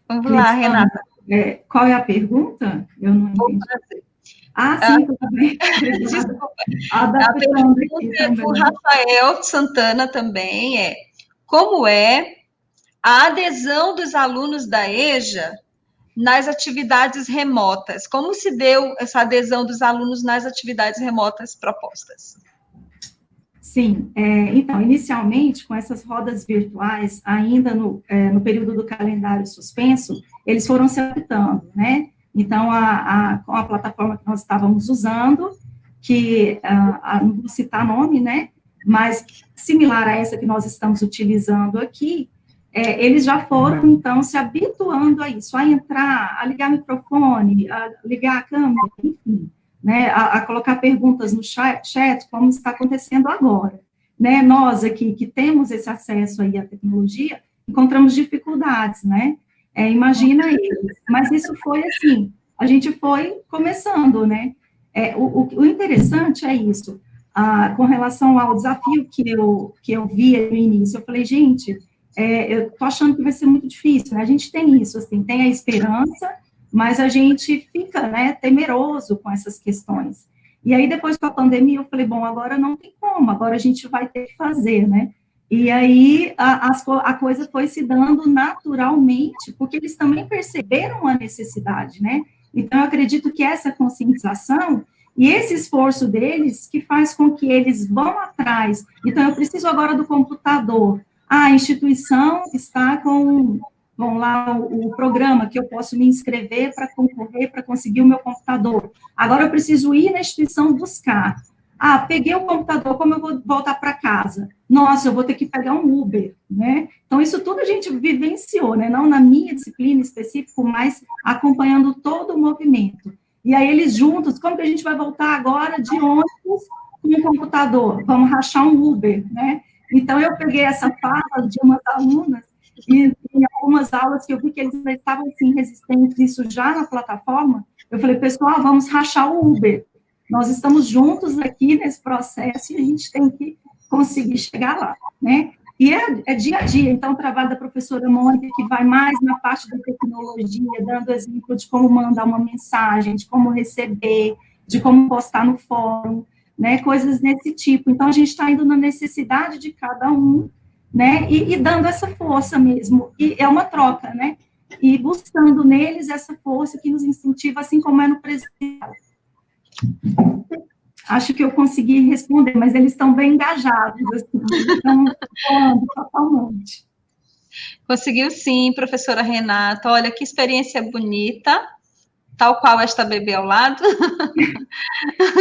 Vamos lá, Renata. Qual é a pergunta? Eu não entendi. Sim, tudo bem. Desculpa. A pergunta do Rafael Santana também é: como é a adesão dos alunos da EJA nas atividades remotas? Como se deu essa adesão dos alunos nas atividades remotas propostas? Sim, então, inicialmente, com essas rodas virtuais, ainda no período do calendário suspenso, eles foram se adaptando, né? Então, com a plataforma que nós estávamos usando, que, não vou citar nome, né? Mas similar a essa que nós estamos utilizando aqui, eles já foram, então, se habituando a isso, a entrar, a ligar o microfone, a ligar a câmera, enfim, né, a colocar perguntas no chat, como está acontecendo agora, né, nós aqui, que temos esse acesso aí à tecnologia, encontramos dificuldades, né, imagina eles, mas isso foi assim, a gente foi começando, né, o interessante é isso, com relação ao desafio que eu vi no início, eu falei, gente, eu tô achando que vai ser muito difícil, né, a gente tem isso, assim, tem a esperança, mas a gente fica, né, temeroso com essas questões. E aí, depois com a pandemia, eu falei, bom, agora não tem como, agora a gente vai ter que fazer, né? E aí, a coisa foi se dando naturalmente, porque eles também perceberam a necessidade, né? Então, eu acredito que essa conscientização e esse esforço deles que faz com que eles vão atrás. Então, eu preciso agora do computador. A instituição está com... Bom, lá o programa que eu posso me inscrever para concorrer, para conseguir o meu computador. Agora eu preciso ir na instituição buscar. Ah, peguei o computador, como eu vou voltar para casa? Nossa, eu vou ter que pegar um Uber, né? Então, isso tudo a gente vivenciou, né? Não na minha disciplina específica, mas acompanhando todo o movimento. E aí, eles juntos, como que a gente vai voltar agora de ônibus com um computador? Vamos rachar um Uber, né? Então, eu peguei essa fala de umas alunas e em algumas aulas que eu vi que eles já estavam, assim, resistentes, isso já na plataforma, eu falei, pessoal, vamos rachar o Uber. Nós estamos juntos aqui nesse processo e a gente tem que conseguir chegar lá, né? E é dia a dia, então, o trabalho da professora Mônica, que vai mais na parte da tecnologia, dando exemplo de como mandar uma mensagem, de como receber, de como postar no fórum, né? Coisas desse tipo. Então, a gente está indo na necessidade de cada um, né? E dando essa força mesmo. E é uma troca, né? E buscando neles essa força que nos incentiva, assim como é no presencial. Acho que eu consegui responder, mas eles estão bem engajados, assim, estão falando totalmente. Conseguiu sim, professora Renata. Olha, que experiência bonita, tal qual esta bebê ao lado.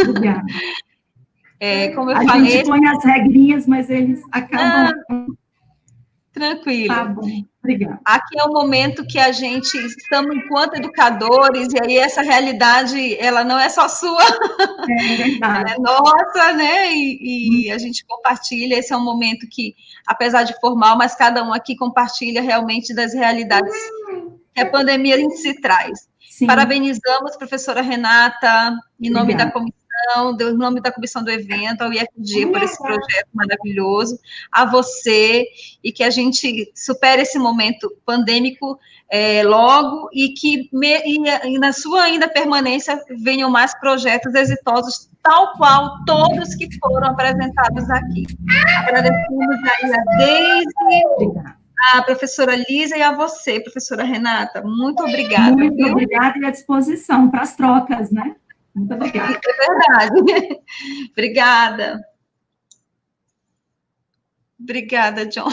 Obrigada. Como eu a falei... gente põe as regrinhas, mas eles acabam... Tranquilo. Tá bom, obrigada. Aqui é o momento que a gente, estamos enquanto educadores, e aí essa realidade, ela não é só sua, é verdade. Ela é nossa, né? E a gente compartilha, esse é um momento que, apesar de formal, mas cada um aqui compartilha realmente das realidades que a pandemia em si traz. Sim. Parabenizamos a professora Renata, em nome da comissão, em nome da comissão do evento, ao IFG, por esse projeto maravilhoso, a você, e que a gente supere esse momento pandêmico logo, e que e na sua ainda permanência venham mais projetos exitosos, tal qual todos que foram apresentados aqui. Agradecemos aí a Deise, a professora Lisa e a você, professora Renata. Muito obrigada. Muito obrigada e à disposição para as trocas, né? Muito obrigada. É verdade. Obrigada. Obrigada, John.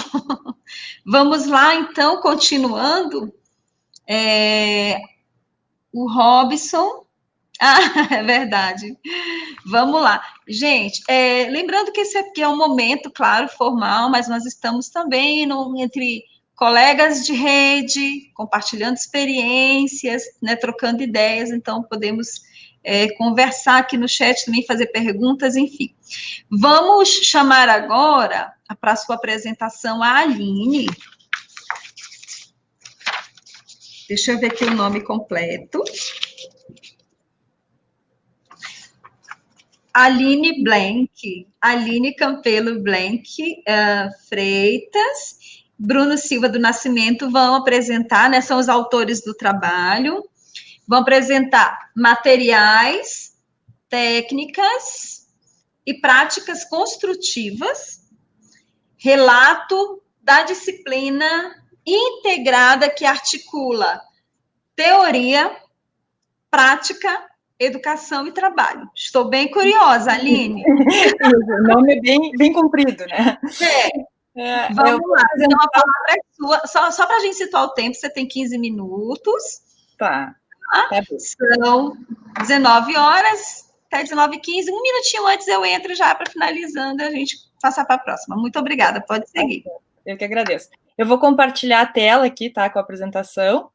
Vamos lá, então, continuando. O Robson. Ah, é verdade. Vamos lá. Gente, lembrando que esse aqui é um momento, claro, formal, mas nós estamos também entre colegas de rede, compartilhando experiências, né, trocando ideias, então podemos conversar aqui no chat, também fazer perguntas, enfim. Vamos chamar agora, para a sua apresentação, a Aline. Deixa eu ver aqui o nome completo. Aline Blank, Aline Campelo Blank Freitas, Bruno Silva do Nascimento vão apresentar, né, são os autores do trabalho, vão apresentar materiais, técnicas e práticas construtivas, relato da disciplina integrada que articula teoria, prática, educação e trabalho. Estou bem curiosa, Aline. O nome é bem comprido, né? Vamos lá, então a palavra é sua. Só para a gente situar o tempo, você tem 15 minutos. Tá. São 19 horas, até 19h15. Um minutinho antes eu entro já para finalizando, a gente passar para a próxima. Muito obrigada, pode seguir. Eu que agradeço. Eu vou compartilhar a tela aqui, tá, com a apresentação,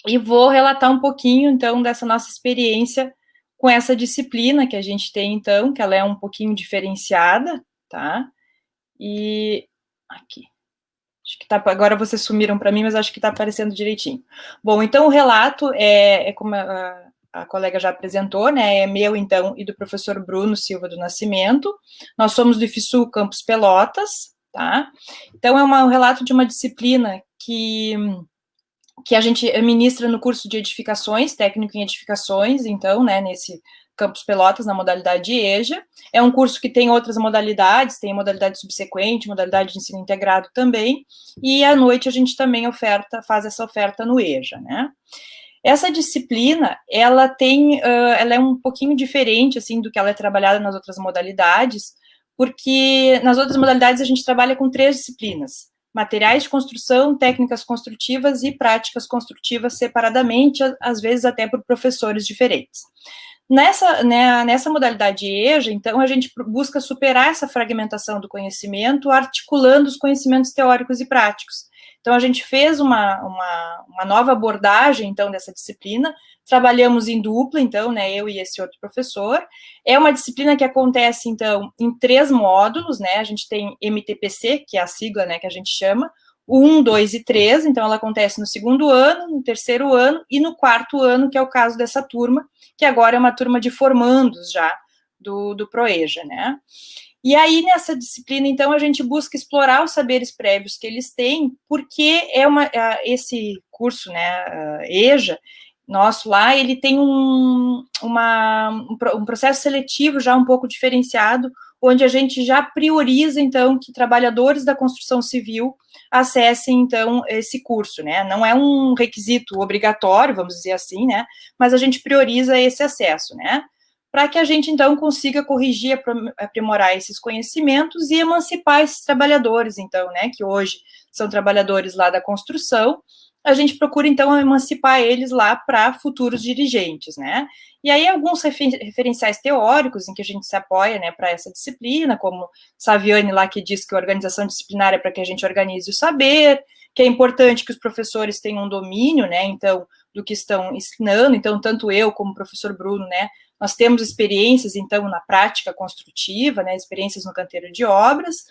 e vou relatar um pouquinho, então, dessa nossa experiência com essa disciplina que a gente tem, então, que ela é um pouquinho diferenciada, tá? E aqui. Acho que tá, agora vocês sumiram para mim, mas acho que está aparecendo direitinho. Bom, então o relato é como a colega já apresentou, né? É meu, então, e do professor Bruno Silva do Nascimento. Nós somos do IFSU Campus Pelotas, tá? Então é um relato de uma disciplina que a gente ministra no curso de edificações, técnico em edificações, então, né, nesse Campus Pelotas, na modalidade EJA. É um curso que tem outras modalidades, tem modalidade subsequente, modalidade de ensino integrado também, e à noite a gente também faz essa oferta no EJA, né. Essa disciplina, ela é um pouquinho diferente, assim, do que ela é trabalhada nas outras modalidades, porque nas outras modalidades a gente trabalha com 3 disciplinas, materiais de construção, técnicas construtivas e práticas construtivas separadamente, às vezes até por professores diferentes. Nessa modalidade EJA, então, a gente busca superar essa fragmentação do conhecimento, articulando os conhecimentos teóricos e práticos. Então, a gente fez uma nova abordagem, então, dessa disciplina, trabalhamos em dupla, então, né, eu e esse outro professor. É uma disciplina que acontece, então, em 3 módulos, né, a gente tem MTPC, que é a sigla, né, que a gente chama, 1, 2 e 3, então ela acontece no 2º ano, no 3º ano e no 4º ano, que é o caso dessa turma, que agora é uma turma de formandos já do ProEJA, né. E aí, nessa disciplina, então, a gente busca explorar os saberes prévios que eles têm, porque esse curso, né, EJA, nosso lá, ele tem um processo seletivo já um pouco diferenciado, onde a gente já prioriza, então, que trabalhadores da construção civil acessem, então, esse curso, né, não é um requisito obrigatório, vamos dizer assim, né, mas a gente prioriza esse acesso, né, para que a gente, então, consiga corrigir, aprimorar esses conhecimentos e emancipar esses trabalhadores, então, né, que hoje são trabalhadores lá da construção, a gente procura, então, emancipar eles lá para futuros dirigentes, né. E aí, alguns referenciais teóricos em que a gente se apoia, né, para essa disciplina, como Saviani lá, que diz que a organização disciplinar é para que a gente organize o saber, que é importante que os professores tenham um domínio, né, então, do que estão ensinando, então, tanto eu como o professor Bruno, né, nós temos experiências, então, na prática construtiva, né, experiências no canteiro de obras,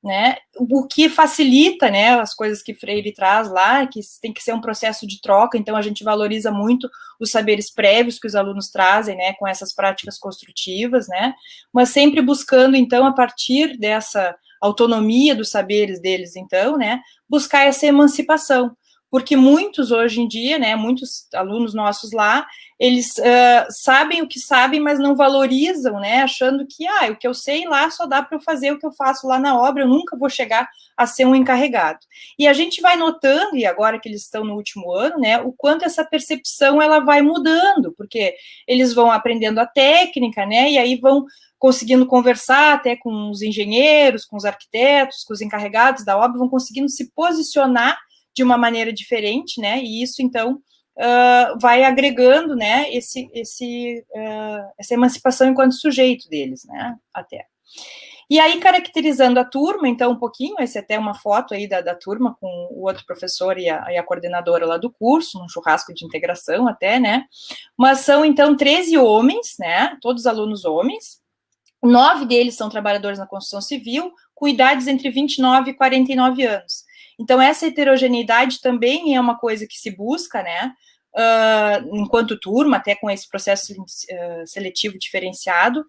né, o que facilita, né, as coisas que Freire traz lá, que tem que ser um processo de troca, então a gente valoriza muito os saberes prévios que os alunos trazem, né, com essas práticas construtivas, né, mas sempre buscando, então, a partir dessa autonomia dos saberes deles, então, né, buscar essa emancipação, porque muitos hoje em dia, né, muitos alunos nossos lá, eles sabem o que sabem, mas não valorizam, né, achando que, o que eu sei lá só dá para eu fazer o que eu faço lá na obra, eu nunca vou chegar a ser um encarregado. E a gente vai notando, e agora que eles estão no último ano, né, o quanto essa percepção, ela vai mudando, porque eles vão aprendendo a técnica, né, e aí vão conseguindo conversar até com os engenheiros, com os arquitetos, com os encarregados da obra, vão conseguindo se posicionar de uma maneira diferente, né, e isso, então, vai agregando, né, essa emancipação enquanto sujeito deles, né, até. E aí, caracterizando a turma, então, um pouquinho, essa é até uma foto aí da turma com o outro professor e a coordenadora lá do curso, num churrasco de integração até, né, mas são, então, 13 homens, né, todos alunos homens, 9 deles são trabalhadores na construção civil, com idades entre 29 e 49 anos. Então, essa heterogeneidade também é uma coisa que se busca, né, enquanto turma, até com esse processo seletivo diferenciado,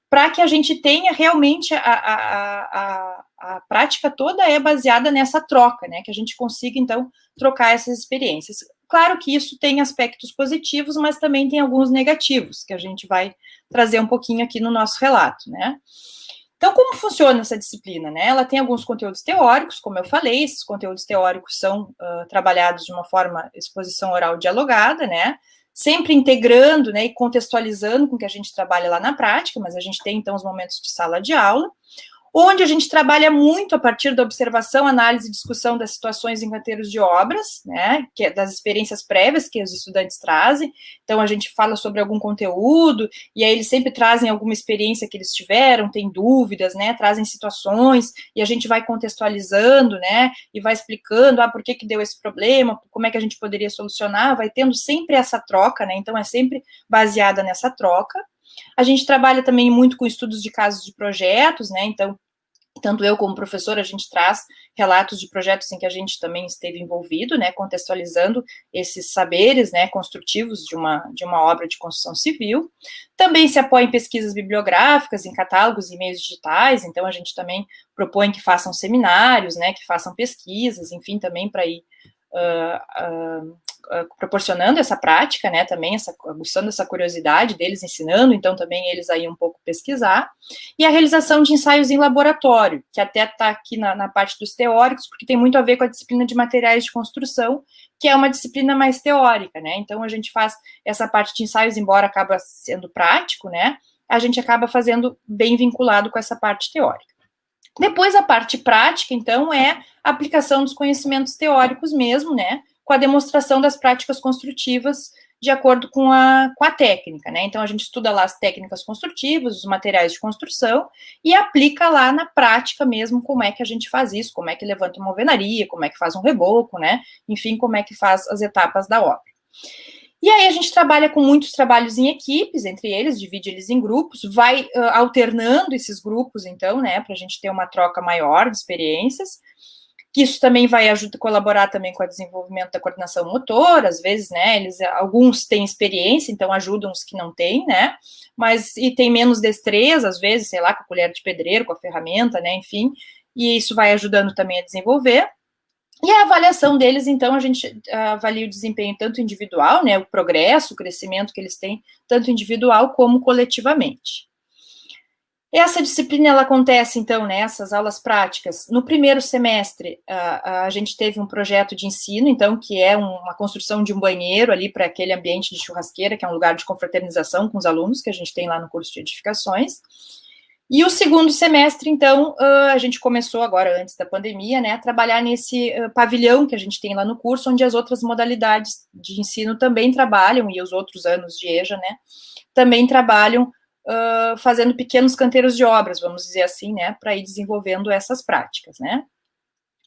para que a gente tenha realmente a prática toda é baseada nessa troca, né, que a gente consiga, então, trocar essas experiências. Claro que isso tem aspectos positivos, mas também tem alguns negativos, que a gente vai trazer um pouquinho aqui no nosso relato, né. Então, como funciona essa disciplina, né? Ela tem alguns conteúdos teóricos, como eu falei, esses conteúdos teóricos são trabalhados de uma forma exposição oral dialogada, né? Sempre integrando, né, e contextualizando com o que a gente trabalha lá na prática, mas a gente tem, então, os momentos de sala de aula, onde a gente trabalha muito a partir da observação, análise e discussão das situações em canteiros de obras, né, que é das experiências prévias que os estudantes trazem. Então, a gente fala sobre algum conteúdo, e aí eles sempre trazem alguma experiência que eles tiveram, tem dúvidas, né, trazem situações, e a gente vai contextualizando, né, e vai explicando, por que deu esse problema, como é que a gente poderia solucionar, vai tendo sempre essa troca, né, então é sempre baseada nessa troca. A gente trabalha também muito com estudos de casos de projetos, né, então, tanto eu como professora, a gente traz relatos de projetos em que a gente também esteve envolvido, né, contextualizando esses saberes, né, construtivos de uma obra de construção civil. Também se apoia em pesquisas bibliográficas, em catálogos e meios digitais, então a gente também propõe que façam seminários, né, que façam pesquisas, enfim, também para ir proporcionando essa prática, né, também, aguçando essa curiosidade deles, ensinando, então, também eles aí um pouco pesquisar, e a realização de ensaios em laboratório, que até está aqui na parte dos teóricos, porque tem muito a ver com a disciplina de materiais de construção, que é uma disciplina mais teórica, né, então a gente faz essa parte de ensaios, embora acaba sendo prático, né, a gente acaba fazendo bem vinculado com essa parte teórica. Depois, a parte prática, então, é a aplicação dos conhecimentos teóricos mesmo, né, com a demonstração das práticas construtivas de acordo com a técnica, né? Então, a gente estuda lá as técnicas construtivas, os materiais de construção, e aplica lá na prática mesmo como é que a gente faz isso, como é que levanta uma alvenaria, como é que faz um reboco, né? Enfim, como é que faz as etapas da obra. E aí a gente trabalha com muitos trabalhos em equipes, entre eles, divide eles em grupos, vai alternando esses grupos, então, né, para a gente ter uma troca maior de experiências, que isso também vai colaborar também com o desenvolvimento da coordenação motora, às vezes, né, alguns têm experiência, então ajudam os que não têm, né, e tem menos destreza, às vezes, sei lá, com a colher de pedreiro, com a ferramenta, né, enfim, e isso vai ajudando também a desenvolver. E a avaliação deles, então, a gente avalia o desempenho tanto individual, né, o progresso, o crescimento que eles têm, tanto individual como coletivamente. Essa disciplina, ela acontece, então, essas aulas práticas. No primeiro semestre, a gente teve um projeto de ensino, então, que é uma construção de um banheiro ali para aquele ambiente de churrasqueira, que é um lugar de confraternização com os alunos, que a gente tem lá no curso de edificações. E o segundo semestre, então, a gente começou agora, antes da pandemia, né, a trabalhar nesse pavilhão que a gente tem lá no curso, onde as outras modalidades de ensino também trabalham, e os outros anos de EJA, né, também trabalham fazendo pequenos canteiros de obras, vamos dizer assim, né, para ir desenvolvendo essas práticas, né.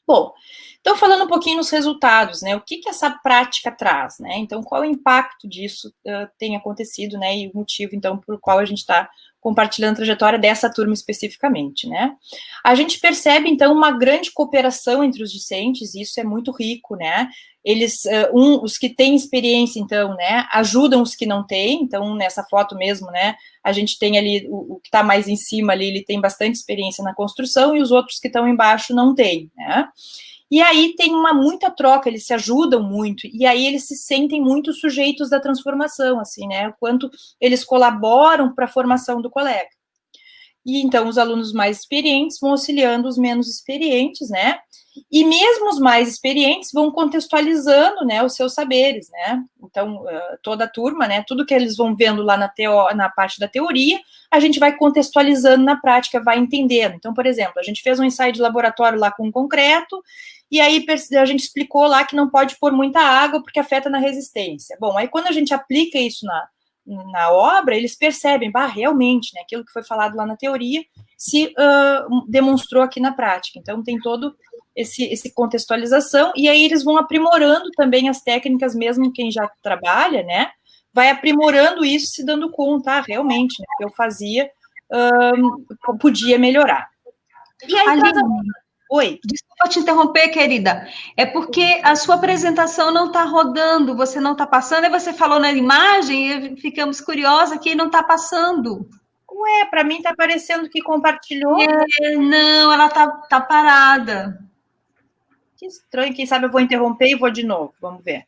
Bom, então falando um pouquinho nos resultados, né, o que essa prática traz, né, então qual o impacto disso tem acontecido, né, e o motivo, então, por qual a gente está compartilhando a trajetória dessa turma especificamente, né. A gente percebe, então, uma grande cooperação entre os discentes, e isso é muito rico, né, eles, os que têm experiência, então, né, ajudam os que não têm, então, nessa foto mesmo, né, a gente tem ali, o que está mais em cima ali, ele tem bastante experiência na construção, e os outros que estão embaixo não têm, né. E aí tem muita troca, eles se ajudam muito, e aí eles se sentem muito sujeitos da transformação, assim, né, o quanto eles colaboram para a formação do colega. E então os alunos mais experientes vão auxiliando os menos experientes, né, e mesmo os mais experientes vão contextualizando, né, os seus saberes, né, então toda a turma, né, tudo que eles vão vendo lá na parte da teoria, a gente vai contextualizando na prática, vai entendendo. Então, por exemplo, a gente fez um ensaio de laboratório lá com concreto, e aí a gente explicou lá que não pode pôr muita água porque afeta na resistência. Bom, aí quando a gente aplica isso na obra, eles percebem, realmente, né, aquilo que foi falado lá na teoria se demonstrou aqui na prática. Então, tem todo esse contextualização, e aí eles vão aprimorando também as técnicas, mesmo quem já trabalha, né, vai aprimorando isso, se dando conta, realmente, né, que eu fazia, podia melhorar. E aí, Oi. Desculpa te interromper, querida. É porque a sua apresentação não está rodando, você não está passando, e você falou na imagem, e ficamos curiosos aqui, não está passando. Ué, para mim está parecendo que compartilhou. Não, ela tá parada. Que estranho, quem sabe eu vou interromper e vou de novo, vamos ver.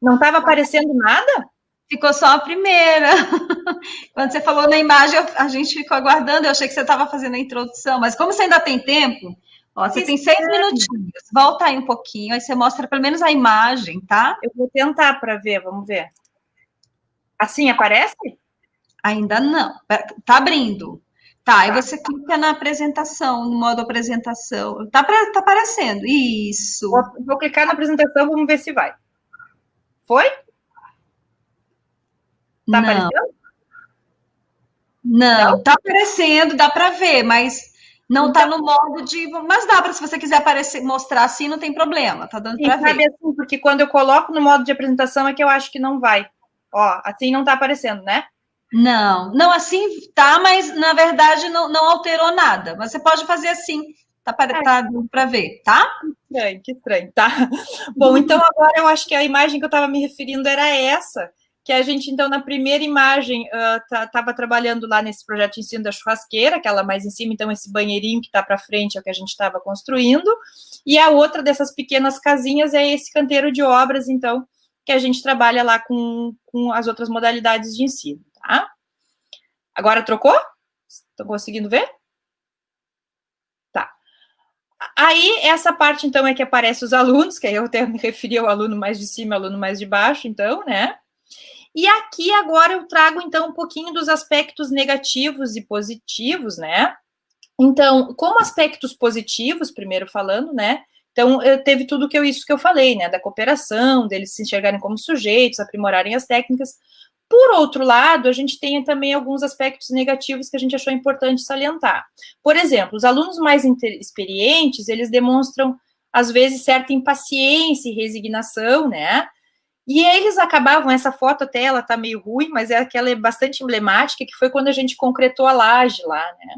Não estava aparecendo nada? Ficou só a primeira. Quando você falou na imagem, a gente ficou aguardando, eu achei que você estava fazendo a introdução, mas como você ainda tem tempo, você tem 6 minutinhos, volta aí um pouquinho, aí você mostra pelo menos a imagem, tá? Eu vou tentar para ver, vamos ver. Assim aparece? Ainda não, tá abrindo. Tá, aí você clica na apresentação, no modo apresentação. Tá aparecendo, isso. Vou clicar na apresentação, vamos ver se vai. Foi? Tá aparecendo? Não, tá aparecendo, dá para ver, mas não tá no modo de... Mas dá para, se você quiser mostrar assim, não tem problema, tá dando para ver. Sabe assim, porque quando eu coloco no modo de apresentação é que eu acho que não vai. Ó, assim não tá aparecendo, né? Não, assim tá, mas na verdade não alterou nada. Mas você pode fazer assim, tá dando para ver, tá? Que estranho, tá? Bom, então agora eu acho que a imagem que eu estava me referindo era essa, que a gente, então, na primeira imagem, estava trabalhando lá nesse projeto de ensino da churrasqueira, aquela mais em cima, então esse banheirinho que está para frente é o que a gente estava construindo, e a outra dessas pequenas casinhas é esse canteiro de obras, então, que a gente trabalha lá com as outras modalidades de ensino, tá? Agora trocou? Estão conseguindo ver? Tá. Aí, essa parte, então, é que aparece os alunos, que aí eu até me referi ao aluno mais de cima, ao aluno mais de baixo, então, né? E aqui, agora, eu trago, então, um pouquinho dos aspectos negativos e positivos, né? Então, como aspectos positivos, primeiro falando, né? Então, teve tudo isso que eu falei, né? Da cooperação, deles se enxergarem como sujeitos, aprimorarem as técnicas. Por outro lado, a gente tem também alguns aspectos negativos que a gente achou importante salientar. Por exemplo, os alunos mais experientes, eles demonstram, às vezes, certa impaciência e resignação, né? E eles acabavam, essa foto até, ela tá meio ruim, mas aquela é bastante emblemática, que foi quando a gente concretou a laje lá, né?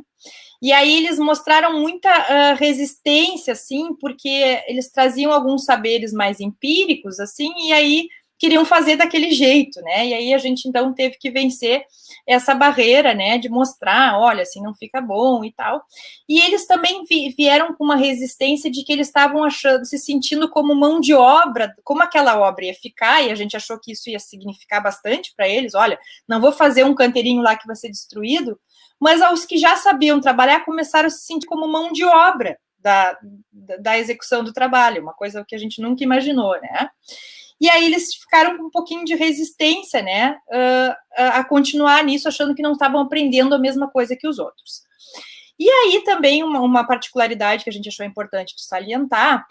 E aí eles mostraram muita resistência, assim, porque eles traziam alguns saberes mais empíricos, assim, e aí queriam fazer daquele jeito, né? E aí a gente, então, teve que vencer essa barreira, né, de mostrar, olha, assim, não fica bom e tal. E eles também vieram com uma resistência de que eles estavam se sentindo como mão de obra, como aquela obra ia ficar, e a gente achou que isso ia significar bastante para eles, olha, não vou fazer um canteirinho lá que vai ser destruído, mas os que já sabiam trabalhar começaram a se sentir como mão de obra da execução do trabalho, uma coisa que a gente nunca imaginou, né? E aí eles ficaram com um pouquinho de resistência, né, a continuar nisso, achando que não estavam aprendendo a mesma coisa que os outros. E aí também uma particularidade que a gente achou importante de salientar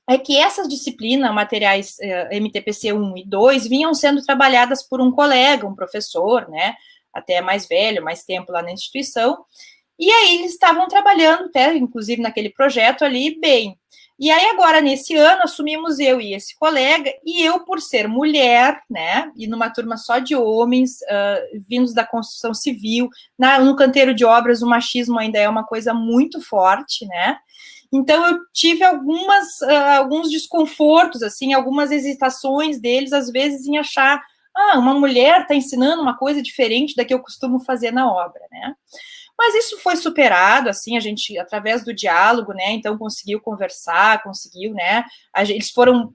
é que essas disciplinas, materiais MTPC 1 e 2, vinham sendo trabalhadas por um colega, um professor, né, até mais velho, mais tempo lá na instituição, e aí eles estavam trabalhando até, inclusive, naquele projeto ali, bem. E aí agora, nesse ano, assumimos eu e esse colega, e eu, por ser mulher, né, e numa turma só de homens, vindos da construção civil, no canteiro de obras o machismo ainda é uma coisa muito forte, né, então eu tive alguns desconfortos, assim, algumas hesitações deles, às vezes, em achar, uma mulher está ensinando uma coisa diferente da que eu costumo fazer na obra, né. Mas isso foi superado, assim, a gente, através do diálogo, né, então conseguiu conversar, né, eles foram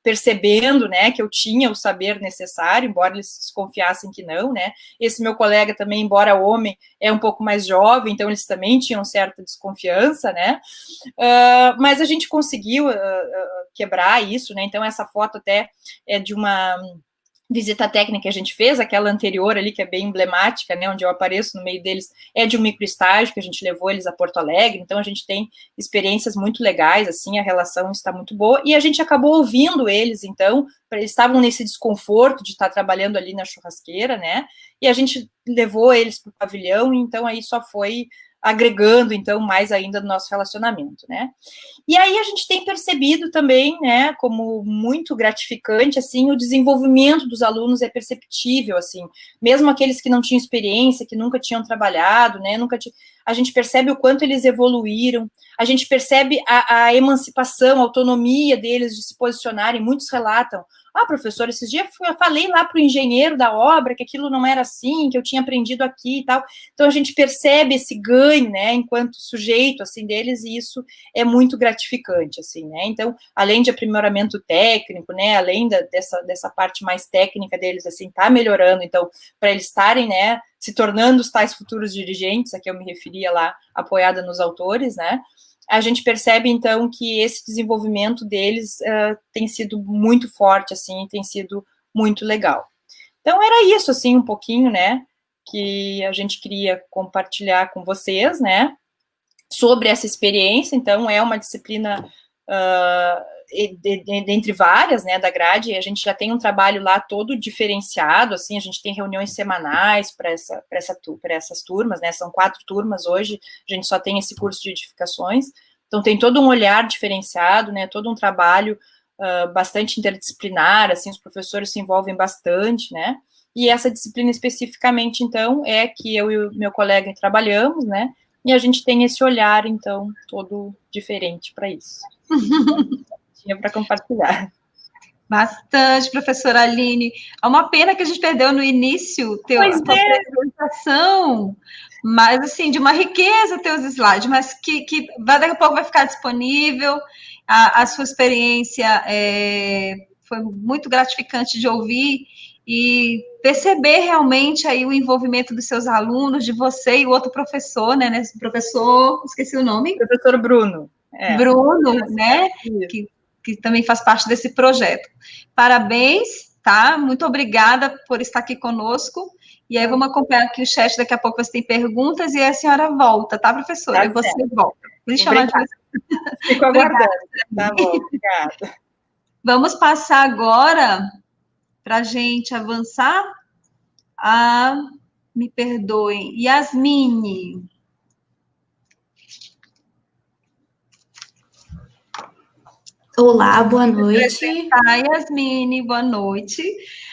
percebendo, né, que eu tinha o saber necessário, embora eles desconfiassem que não, né, esse meu colega também, embora homem, é um pouco mais jovem, então eles também tinham certa desconfiança, né, mas a gente conseguiu quebrar isso, né, então essa foto até é de uma visita técnica que a gente fez, aquela anterior ali, que é bem emblemática, né, onde eu apareço no meio deles, é de um microestágio que a gente levou eles a Porto Alegre, então a gente tem experiências muito legais, assim, a relação está muito boa, e a gente acabou ouvindo eles, então, eles estavam nesse desconforto de estar trabalhando ali na churrasqueira, né, e a gente levou eles para o pavilhão, então aí só foi agregando, então, mais ainda do nosso relacionamento, né. E aí a gente tem percebido também, né, como muito gratificante, assim, o desenvolvimento dos alunos é perceptível, assim, mesmo aqueles que não tinham experiência, que nunca tinham trabalhado, né, a gente percebe o quanto eles evoluíram, a gente percebe a emancipação, a autonomia deles de se posicionarem, muitos relatam, professor, esses dias eu falei lá para o engenheiro da obra que aquilo não era assim, que eu tinha aprendido aqui e tal, então a gente percebe esse ganho, né, enquanto sujeito, assim, deles, e isso é muito gratificante, assim, né, então, além de aprimoramento técnico, né, além dessa parte mais técnica deles, assim, tá melhorando, então, para eles estarem, né, se tornando os tais futuros dirigentes, a que eu me referia lá, apoiada nos autores, né, a gente percebe, então, que esse desenvolvimento deles tem sido muito forte, assim, tem sido muito legal. Então, era isso, assim, um pouquinho, né, que a gente queria compartilhar com vocês, né, sobre essa experiência. Então, é uma disciplina dentre várias, né, da grade, e a gente já tem um trabalho lá todo diferenciado, assim, a gente tem reuniões semanais para essas turmas, né, são 4 turmas hoje, a gente só tem esse curso de edificações, então tem todo um olhar diferenciado, né, todo um trabalho bastante interdisciplinar, assim, os professores se envolvem bastante, né, e essa disciplina especificamente, então, é que eu e o meu colega trabalhamos, né, e a gente tem esse olhar, então, todo diferente para isso. Tinha para compartilhar. Bastante, professora Aline. É uma pena que a gente perdeu no início a tua apresentação, mas, assim, de uma riqueza teus slides, mas que daqui a pouco vai ficar disponível. A sua experiência foi muito gratificante de ouvir e perceber realmente aí o envolvimento dos seus alunos, de você e o outro professor, né? Professor, esqueci o nome. Professor Bruno. Bruno, né? Que também faz parte desse projeto. Parabéns, tá? Muito obrigada por estar aqui conosco E aí vamos acompanhar aqui o chat, daqui a pouco você tem perguntas, e aí a senhora volta, tá, professora? Tá E você certo. volta. Vou chamar de você. Fico aguardando. Tá bom, obrigada. Vamos passar agora, para a gente avançar, me perdoem, Yasmine. Olá, boa noite. Yasmine, boa noite.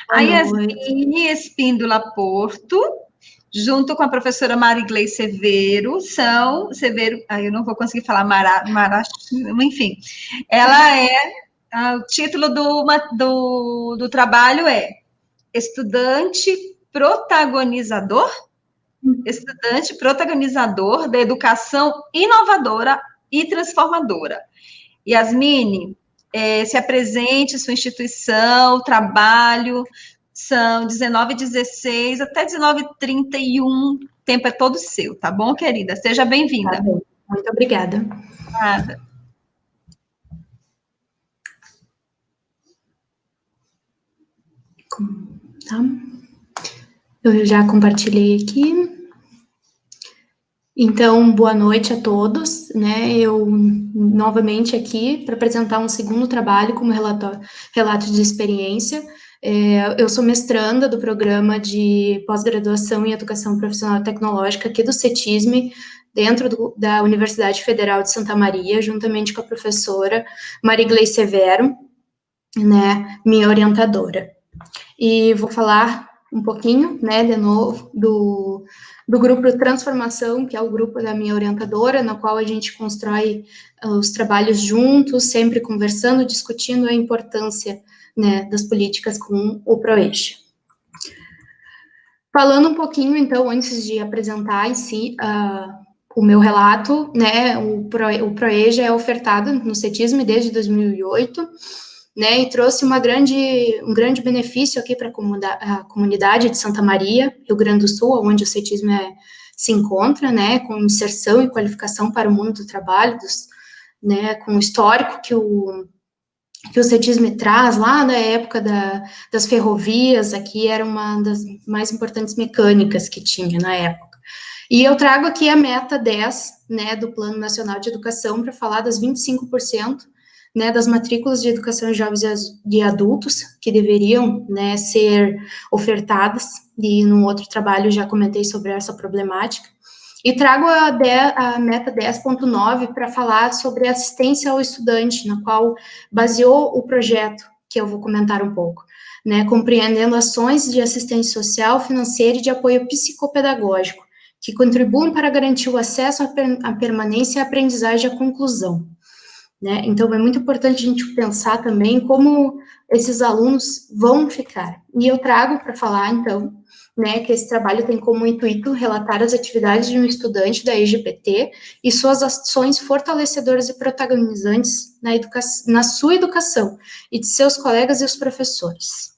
A Yasmine Espíndola Porto, junto com a professora Marigley Severo, eu não vou conseguir falar enfim, ela o título do trabalho é Estudante Protagonizador da Educação Inovadora e Transformadora. Yasmine, se apresente, sua instituição, trabalho, são 19h16 até 19h31, o tempo é todo seu, tá bom, querida? Seja bem-vinda. Tá bom, muito obrigada. Nada. Tá. Eu já compartilhei aqui. Então, boa noite a todos, né? Eu, novamente, aqui para apresentar um segundo trabalho como relato de experiência. Eu sou mestranda do programa de pós-graduação em Educação Profissional e Tecnológica aqui do CETISME, dentro da Universidade Federal de Santa Maria, juntamente com a professora Marigley Severo, né, minha orientadora. E vou falar um pouquinho, né, de novo, do grupo Transformação, que é o grupo da minha orientadora, na qual a gente constrói os trabalhos juntos, sempre conversando, discutindo a importância, né, das políticas com o ProEja. Falando um pouquinho, então, antes de apresentar em si o meu relato, né, o ProEja é ofertado no CETISME desde 2008, né, e trouxe um grande benefício aqui para a comunidade de Santa Maria, Rio Grande do Sul, onde o CETISME se encontra, né, com inserção e qualificação para o mundo do trabalho, né, com o histórico que o CETISME traz lá da época das ferrovias, aqui era uma das mais importantes mecânicas que tinha na época. E eu trago aqui a meta 10, né, do Plano Nacional de Educação, para falar das 25%, né, das matrículas de educação de jovens e adultos que deveriam, né, ser ofertadas, e num outro trabalho já comentei sobre essa problemática, e trago a meta 10.9 para falar sobre assistência ao estudante, na qual baseou o projeto, que eu vou comentar um pouco, né, compreendendo ações de assistência social, financeira e de apoio psicopedagógico, que contribuam para garantir o acesso à permanência, à aprendizagem e à conclusão. Né? Então, é muito importante a gente pensar também como esses alunos vão ficar. E eu trago para falar, então, né, que esse trabalho tem como intuito relatar as atividades de um estudante da EGPT e suas ações fortalecedoras e protagonizantes na sua educação e de seus colegas e os professores.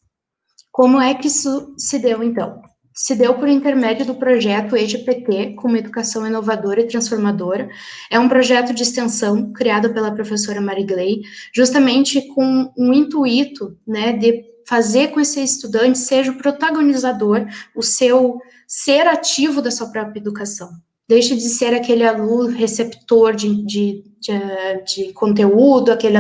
Como é que isso se deu, então? Se deu por intermédio do projeto EGPT, como Educação Inovadora e Transformadora. É um projeto de extensão criado pela professora Marigley, justamente com um intuito, né, de fazer com que esse estudante seja o protagonizador, o seu ser ativo da sua própria educação. Deixe de ser aquele aluno receptor de conteúdo, aquele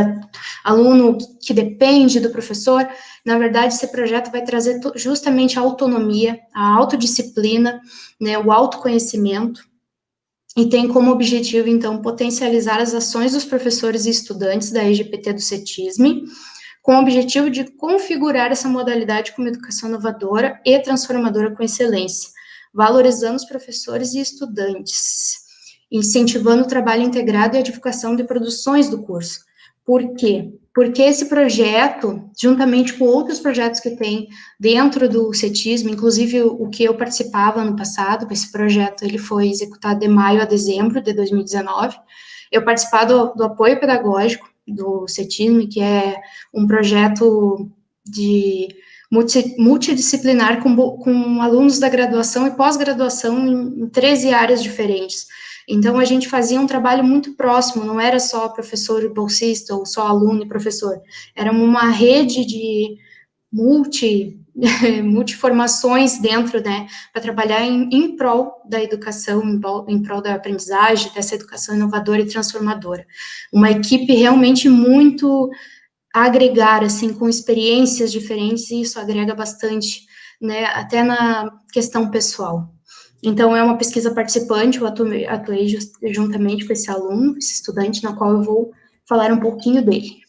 aluno que depende do professor. Na verdade, esse projeto vai trazer justamente a autonomia, a autodisciplina, né, o autoconhecimento, e tem como objetivo, então, potencializar as ações dos professores e estudantes da EGPT do CETISME, com o objetivo de configurar essa modalidade como educação inovadora e transformadora com excelência, valorizando os professores e estudantes, incentivando o trabalho integrado e a divulgação de produções do curso. Por quê? Porque esse projeto, juntamente com outros projetos que tem dentro do CETISME, inclusive o que eu participava no passado, esse projeto ele foi executado de maio a dezembro de 2019, eu participava do apoio pedagógico do CETISME, que é um projeto de multidisciplinar com alunos da graduação e pós-graduação em 13 áreas diferentes. Então, a gente fazia um trabalho muito próximo, não era só professor e bolsista, ou só aluno e professor, era uma rede de multiformações dentro, né, para trabalhar em prol da educação, em prol da aprendizagem, dessa educação inovadora e transformadora. Uma equipe realmente muito a agregar, assim, com experiências diferentes, e isso agrega bastante, né, até na questão pessoal. Então, é uma pesquisa participante, eu atuei juntamente com esse aluno, esse estudante, na qual eu vou falar um pouquinho dele.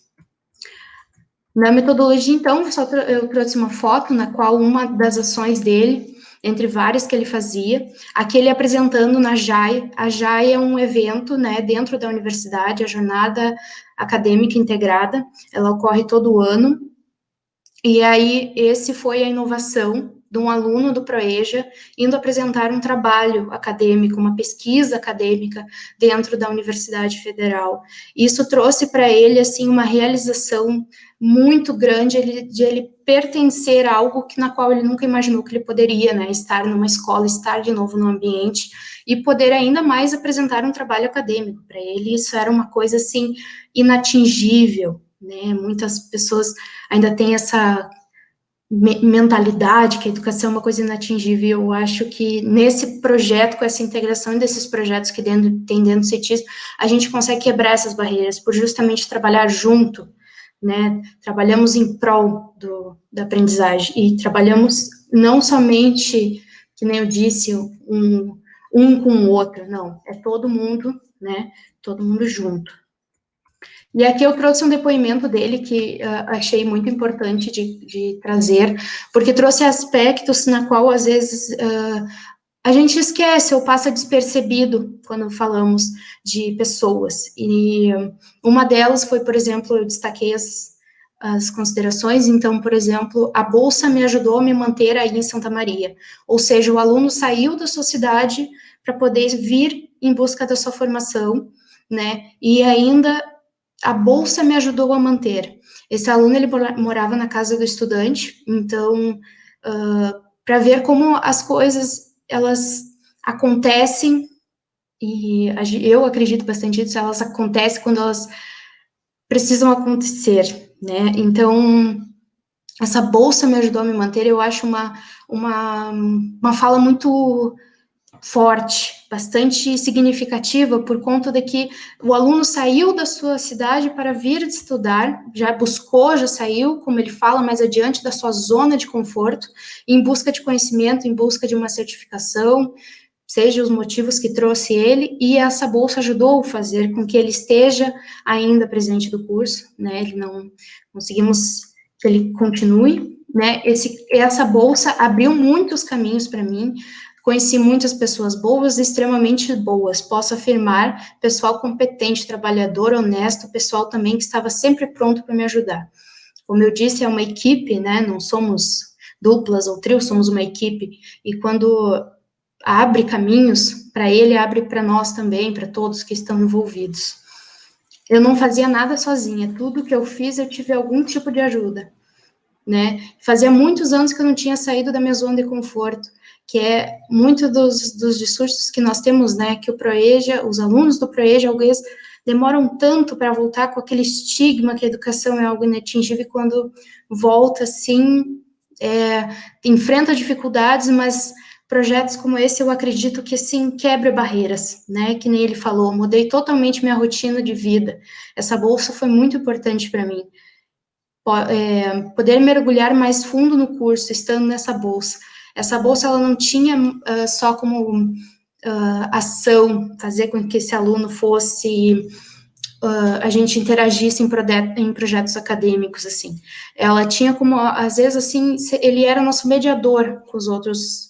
Na metodologia, então, eu trouxe uma foto na qual uma das ações dele, entre várias que ele fazia, aqui ele apresentando na JAI. A JAI é um evento, né, dentro da universidade, a Jornada Acadêmica Integrada, ela ocorre todo ano, e aí esse foi a inovação de um aluno do ProEja indo apresentar um trabalho acadêmico, uma pesquisa acadêmica dentro da Universidade Federal. Isso trouxe para ele, assim, uma realização muito grande de ele pertencer a algo na qual ele nunca imaginou que ele poderia, né, estar numa escola, estar de novo no ambiente e poder ainda mais apresentar um trabalho acadêmico. Para ele isso era uma coisa, assim, inatingível, né, muitas pessoas ainda têm essa mentalidade que a educação é uma coisa inatingível. Eu acho que nesse projeto, com essa integração desses projetos que tem dentro do CETISM, a gente consegue quebrar essas barreiras, por justamente trabalhar junto, né, trabalhamos em prol da aprendizagem, e trabalhamos não somente, que nem eu disse, um com o outro, não, é todo mundo, né, todo mundo junto. E aqui eu trouxe um depoimento dele que achei muito importante de trazer, porque trouxe aspectos na qual, às vezes, a gente esquece ou passa despercebido quando falamos de pessoas. E uma delas foi, por exemplo, eu destaquei as considerações. Então, por exemplo, a bolsa me ajudou a me manter aí em Santa Maria. Ou seja, o aluno saiu da sua cidade para poder vir em busca da sua formação, né, e ainda a bolsa me ajudou a manter. Esse aluno, ele morava na casa do estudante, então, para ver como as coisas, elas acontecem, e eu acredito bastante nisso, elas acontecem quando elas precisam acontecer, né? Então, essa bolsa me ajudou a me manter, eu acho uma fala muito forte, bastante significativa, por conta de que o aluno saiu da sua cidade para vir estudar, já buscou, já saiu, como ele fala mais adiante, da sua zona de conforto, em busca de conhecimento, em busca de uma certificação, seja os motivos que trouxe ele, e essa bolsa ajudou a fazer com que ele esteja ainda presente do curso, né, ele não conseguimos que ele continue, né, essa bolsa abriu muitos caminhos para mim. Conheci muitas pessoas boas, extremamente boas, posso afirmar, pessoal competente, trabalhador, honesto, pessoal também que estava sempre pronto para me ajudar. Como eu disse, é uma equipe, né, não somos duplas ou trios, somos uma equipe, e quando abre caminhos para ele, abre para nós também, para todos que estão envolvidos. Eu não fazia nada sozinha, tudo que eu fiz, eu tive algum tipo de ajuda, né, fazia muitos anos que eu não tinha saído da minha zona de conforto, que é muito dos discursos que nós temos, né, que o ProEja, os alunos do ProEja, alguns demoram tanto para voltar com aquele estigma que a educação é algo inatingível, e quando volta, sim, enfrenta dificuldades, mas projetos como esse, eu acredito que, sim, quebra barreiras, né, que nem ele falou, mudei totalmente minha rotina de vida, essa bolsa foi muito importante para mim, poder mergulhar mais fundo no curso, estando nessa bolsa. Essa bolsa, ela não tinha só como ação, fazer com que esse aluno fosse, a gente interagisse em projetos acadêmicos, assim. Ela tinha como, às vezes, assim, ele era nosso mediador com os outros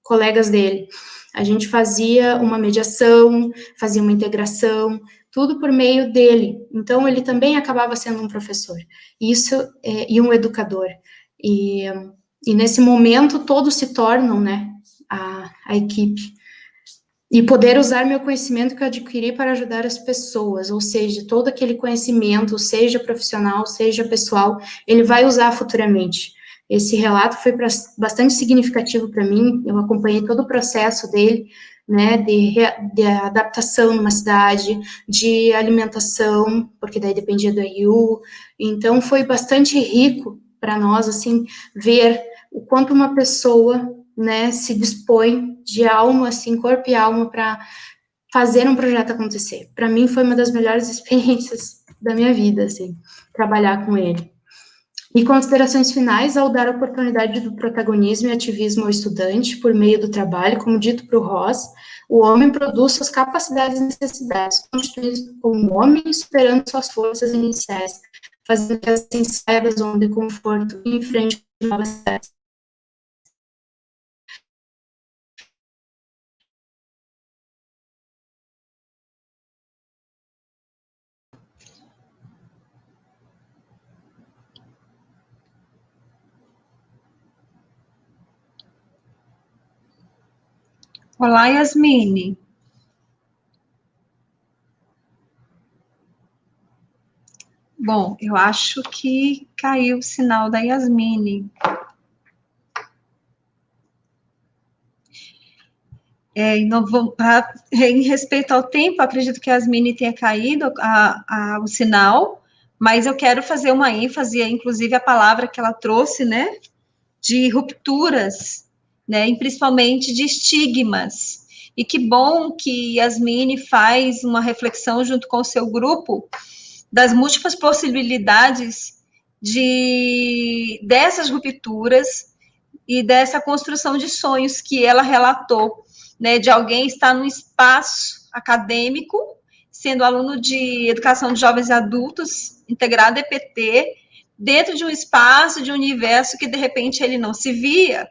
colegas dele. A gente fazia uma mediação, fazia uma integração, tudo por meio dele. Então, ele também acabava sendo um professor. Isso, e um educador. E nesse momento, todos se tornam, né, a equipe. E poder usar meu conhecimento que eu adquiri para ajudar as pessoas, ou seja, todo aquele conhecimento, seja profissional, seja pessoal, ele vai usar futuramente. Esse relato foi bastante significativo para mim, eu acompanhei todo o processo dele, né, de adaptação numa cidade, de alimentação, porque daí dependia do EIU, então foi bastante rico para nós, assim, ver o quanto uma pessoa, né, se dispõe de alma, assim, corpo e alma para fazer um projeto acontecer. Para mim foi uma das melhores experiências da minha vida, assim, trabalhar com ele. E considerações finais, ao dar a oportunidade do protagonismo e ativismo ao estudante por meio do trabalho, como dito para o Ross, o homem produz suas capacidades e necessidades, constituindo como homem, superando suas forças iniciais, fazendo que assim saia da zona de conforto e enfrente novas cidades. Olá, Yasmine. Bom, eu acho que caiu o sinal da Yasmine. Em respeito ao tempo, acredito que a Yasmine tenha caído o sinal, mas eu quero fazer uma ênfase, inclusive a palavra que ela trouxe, né, de rupturas, né, e principalmente de estigmas. E que bom que Yasmine faz uma reflexão junto com o seu grupo das múltiplas possibilidades dessas rupturas e dessa construção de sonhos que ela relatou, né, de alguém estar num espaço acadêmico, sendo aluno de educação de jovens e adultos, integrado EPT, dentro de um espaço, de um universo que, de repente, ele não se via.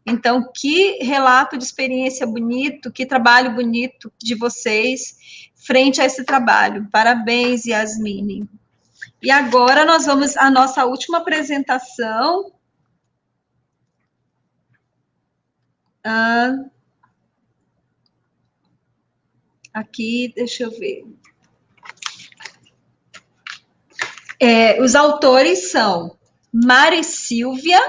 Então, que relato de experiência bonito, que trabalho bonito de vocês frente a esse trabalho. Parabéns, Yasmine. E agora nós vamos à nossa última apresentação. Aqui, deixa eu ver. Os autores são Mari Silvia,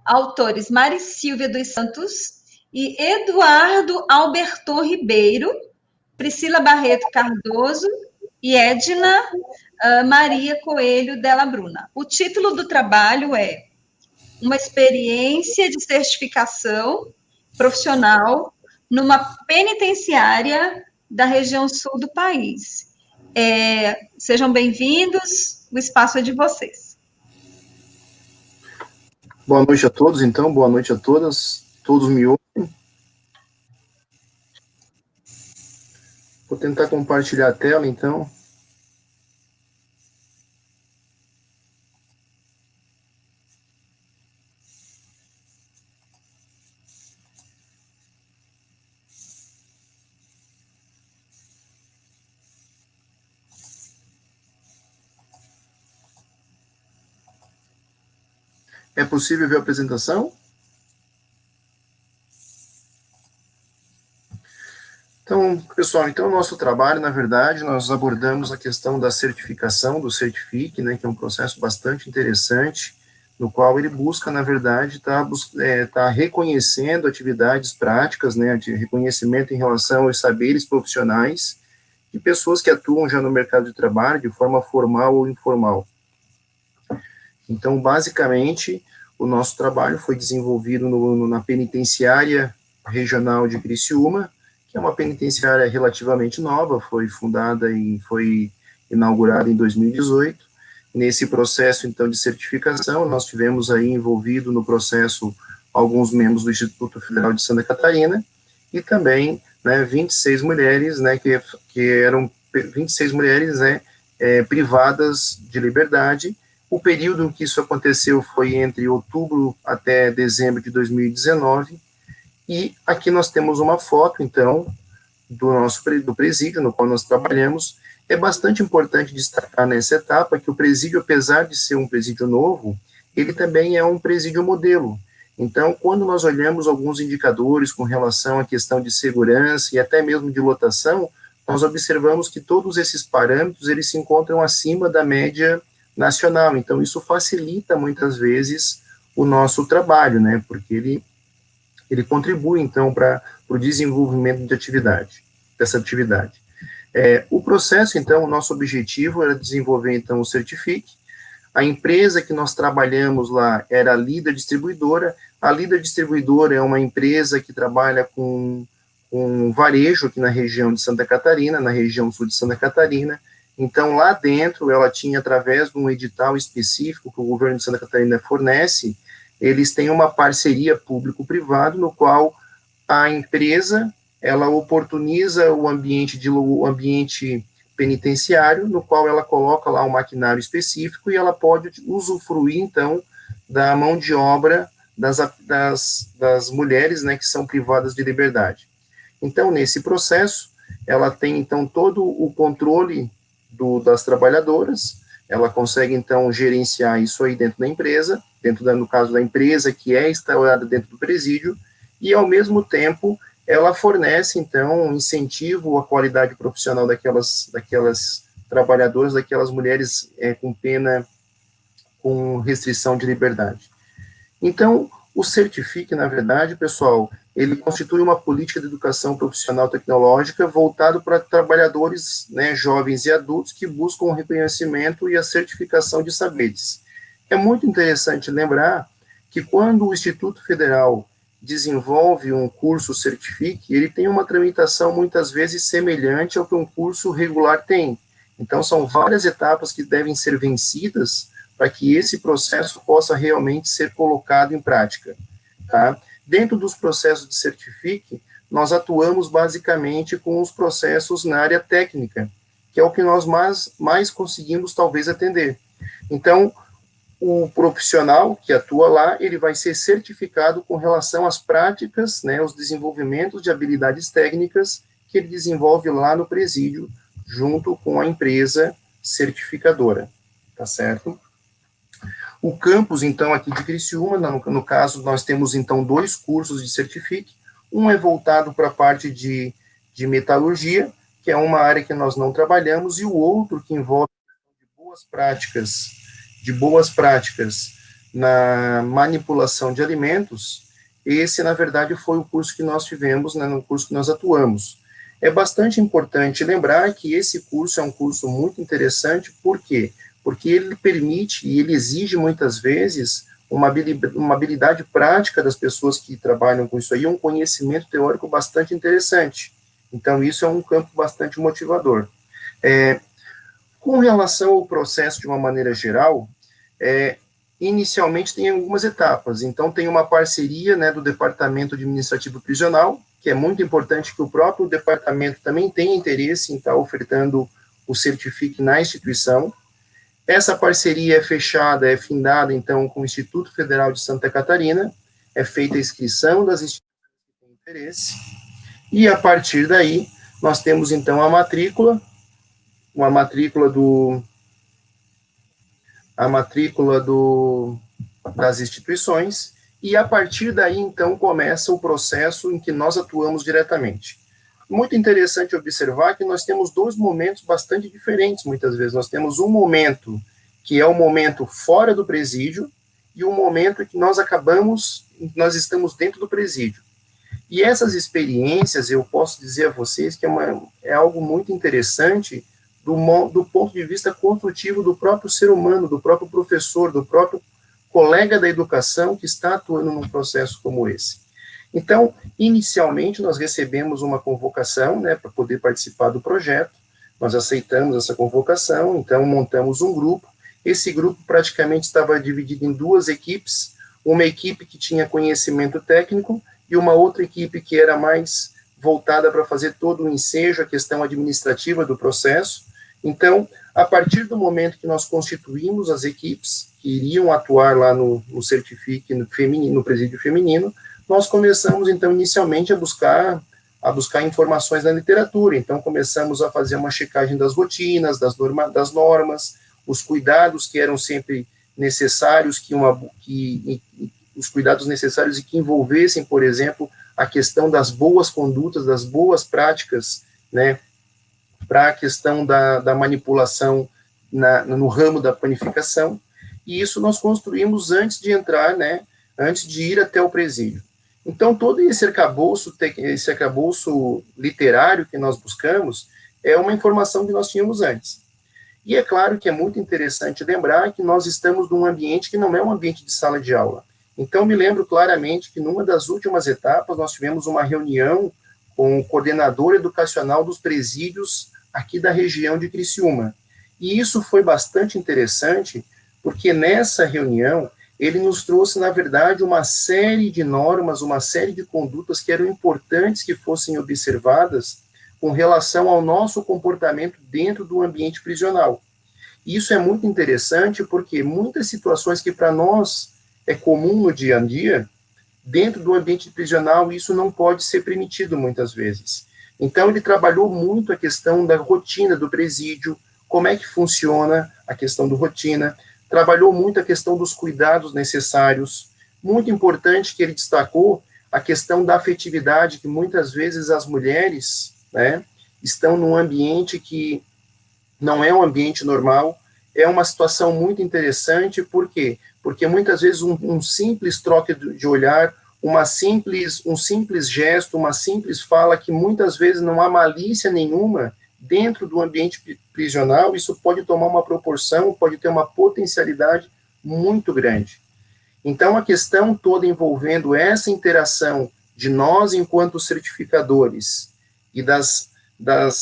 autores Mari Silvia dos Santos e Eduardo Alberton Ribeiro, Priscila Barreto Cardoso e Edna Maria Coelho Della Bruna. O título do trabalho é Uma experiência de certificação profissional numa penitenciária da região sul do país. Sejam bem-vindos, o espaço é de vocês. Boa noite a todos, então, boa noite a todas, todos me ouvem? Vou tentar compartilhar a tela, então. É possível ver a apresentação? Então, pessoal, o nosso trabalho, na verdade, nós abordamos a questão da certificação, do Certifique, né, que é um processo bastante interessante, no qual ele busca, na verdade, tá reconhecendo atividades práticas, né, de reconhecimento em relação aos saberes profissionais de pessoas que atuam já no mercado de trabalho de forma formal ou informal. Então, basicamente, o nosso trabalho foi desenvolvido na penitenciária regional de Criciúma, que é uma penitenciária relativamente nova, foi fundada e foi inaugurada em 2018. Nesse processo, então, de certificação, nós tivemos aí envolvido no processo alguns membros do Instituto Federal de Santa Catarina e também, né, 26 mulheres, né, que eram 26 mulheres, né, privadas de liberdade. O período em que isso aconteceu foi entre outubro até dezembro de 2019, e aqui nós temos uma foto, então, do presídio no qual nós trabalhamos. É bastante importante destacar nessa etapa que o presídio, apesar de ser um presídio novo, ele também é um presídio modelo. Então, quando nós olhamos alguns indicadores com relação à questão de segurança e até mesmo de lotação, nós observamos que todos esses parâmetros, eles se encontram acima da média nacional. Então, isso facilita muitas vezes o nosso trabalho, né, porque ele contribui, então, para o desenvolvimento dessa atividade. O processo, então, o nosso objetivo era desenvolver, então, o Certifique. A empresa que nós trabalhamos lá era a Líder Distribuidora. A Líder Distribuidora é uma empresa que trabalha com varejo aqui na região de Santa Catarina, na região sul de Santa Catarina. Então, lá dentro, ela tinha, através de um edital específico que o governo de Santa Catarina fornece, eles têm uma parceria público-privado, no qual a empresa, ela oportuniza o ambiente penitenciário, no qual ela coloca lá um maquinário específico e ela pode usufruir, então, da mão de obra das mulheres, né, que são privadas de liberdade. Então, nesse processo, ela tem, então, todo o controle das trabalhadoras, ela consegue, então, gerenciar isso aí dentro da empresa, no caso da empresa que é instalada dentro do presídio, e, ao mesmo tempo, ela fornece, então, um incentivo à qualidade profissional daquelas trabalhadoras, daquelas mulheres com pena, com restrição de liberdade. Então, o Certifique, na verdade, pessoal, ele constitui uma política de educação profissional tecnológica voltado para trabalhadores, né, jovens e adultos que buscam o reconhecimento e a certificação de saberes. É muito interessante lembrar que quando o Instituto Federal desenvolve um curso Certifique, ele tem uma tramitação muitas vezes semelhante ao que um curso regular tem. Então, são várias etapas que devem ser vencidas para que esse processo possa realmente ser colocado em prática, tá? Dentro dos processos de Certifique, nós atuamos basicamente com os processos na área técnica, que é o que nós mais conseguimos talvez atender. Então, o profissional que atua lá, ele vai ser certificado com relação às práticas, né, os desenvolvimentos de habilidades técnicas que ele desenvolve lá no presídio, junto com a empresa certificadora, tá certo? O campus, então, aqui de Criciúma, no caso, nós temos, então, 2 cursos de Certifique. Um é voltado para a parte de metalurgia, que é uma área que nós não trabalhamos, e o outro que envolve de boas práticas na manipulação de alimentos. Esse, na verdade, foi o curso que nós tivemos, né, no curso que nós atuamos. É bastante importante lembrar que esse curso é um curso muito interessante, por quê? Porque ele permite e ele exige muitas vezes uma habilidade prática das pessoas que trabalham com isso aí, um conhecimento teórico bastante interessante. Então, isso é um campo bastante motivador. Com relação ao processo de uma maneira geral, inicialmente tem algumas etapas. Então, tem uma parceria, né, do Departamento Administrativo Prisional, que é muito importante que o próprio departamento também tenha interesse em estar ofertando o Certifique na instituição. Essa parceria é fechada, é findada, então, com o Instituto Federal de Santa Catarina, é feita a inscrição das instituições que têm interesse, e a partir daí, nós temos, então, a matrícula das instituições, e a partir daí, então, começa o processo em que nós atuamos diretamente. Muito interessante observar que nós temos 2 momentos bastante diferentes, muitas vezes. Nós temos um momento que é o momento fora do presídio, e um momento em que nós estamos dentro do presídio. E essas experiências, eu posso dizer a vocês que é algo muito interessante do ponto de vista construtivo do próprio ser humano, do próprio professor, do próprio colega da educação que está atuando num processo como esse. Então, inicialmente, nós recebemos uma convocação, né, para poder participar do projeto, nós aceitamos essa convocação, então montamos um grupo. Esse grupo praticamente estava dividido em 2 equipes, uma equipe que tinha conhecimento técnico e uma outra equipe que era mais voltada para fazer todo o ensejo, a questão administrativa do processo. Então, a partir do momento que nós constituímos as equipes que iriam atuar lá no Certifique no presídio feminino, nós começamos, então, inicialmente a buscar informações na literatura. Então, começamos a fazer uma checagem das rotinas, das normas, os cuidados que eram sempre necessários, os cuidados necessários e que envolvessem, por exemplo, a questão das boas condutas, das boas práticas, né, para a questão da manipulação no ramo da panificação, e isso nós construímos antes de entrar, né, antes de ir até o presídio. Então, todo esse arcabouço literário que nós buscamos, é uma informação que nós tínhamos antes. E é claro que é muito interessante lembrar que nós estamos num ambiente que não é um ambiente de sala de aula. Então, me lembro claramente que numa das últimas etapas, nós tivemos uma reunião com o coordenador educacional dos presídios aqui da região de Criciúma. E isso foi bastante interessante, porque nessa reunião, ele nos trouxe, na verdade, uma série de normas, uma série de condutas que eram importantes que fossem observadas com relação ao nosso comportamento dentro do ambiente prisional. E isso é muito interessante porque muitas situações que para nós é comum no dia a dia, dentro do ambiente prisional, isso não pode ser permitido muitas vezes. Então, ele trabalhou muito a questão da rotina do presídio, como é que funciona a questão do rotina, trabalhou muito a questão dos cuidados necessários, muito importante que ele destacou a questão da afetividade, que muitas vezes as mulheres, né, estão num ambiente que não é um ambiente normal, é uma situação muito interessante, por quê? Porque muitas vezes um simples troca de olhar, um simples gesto, uma simples fala, que muitas vezes não há malícia nenhuma dentro do ambiente prisional, isso pode tomar uma proporção, pode ter uma potencialidade muito grande. Então, a questão toda envolvendo essa interação de nós, enquanto certificadores, e das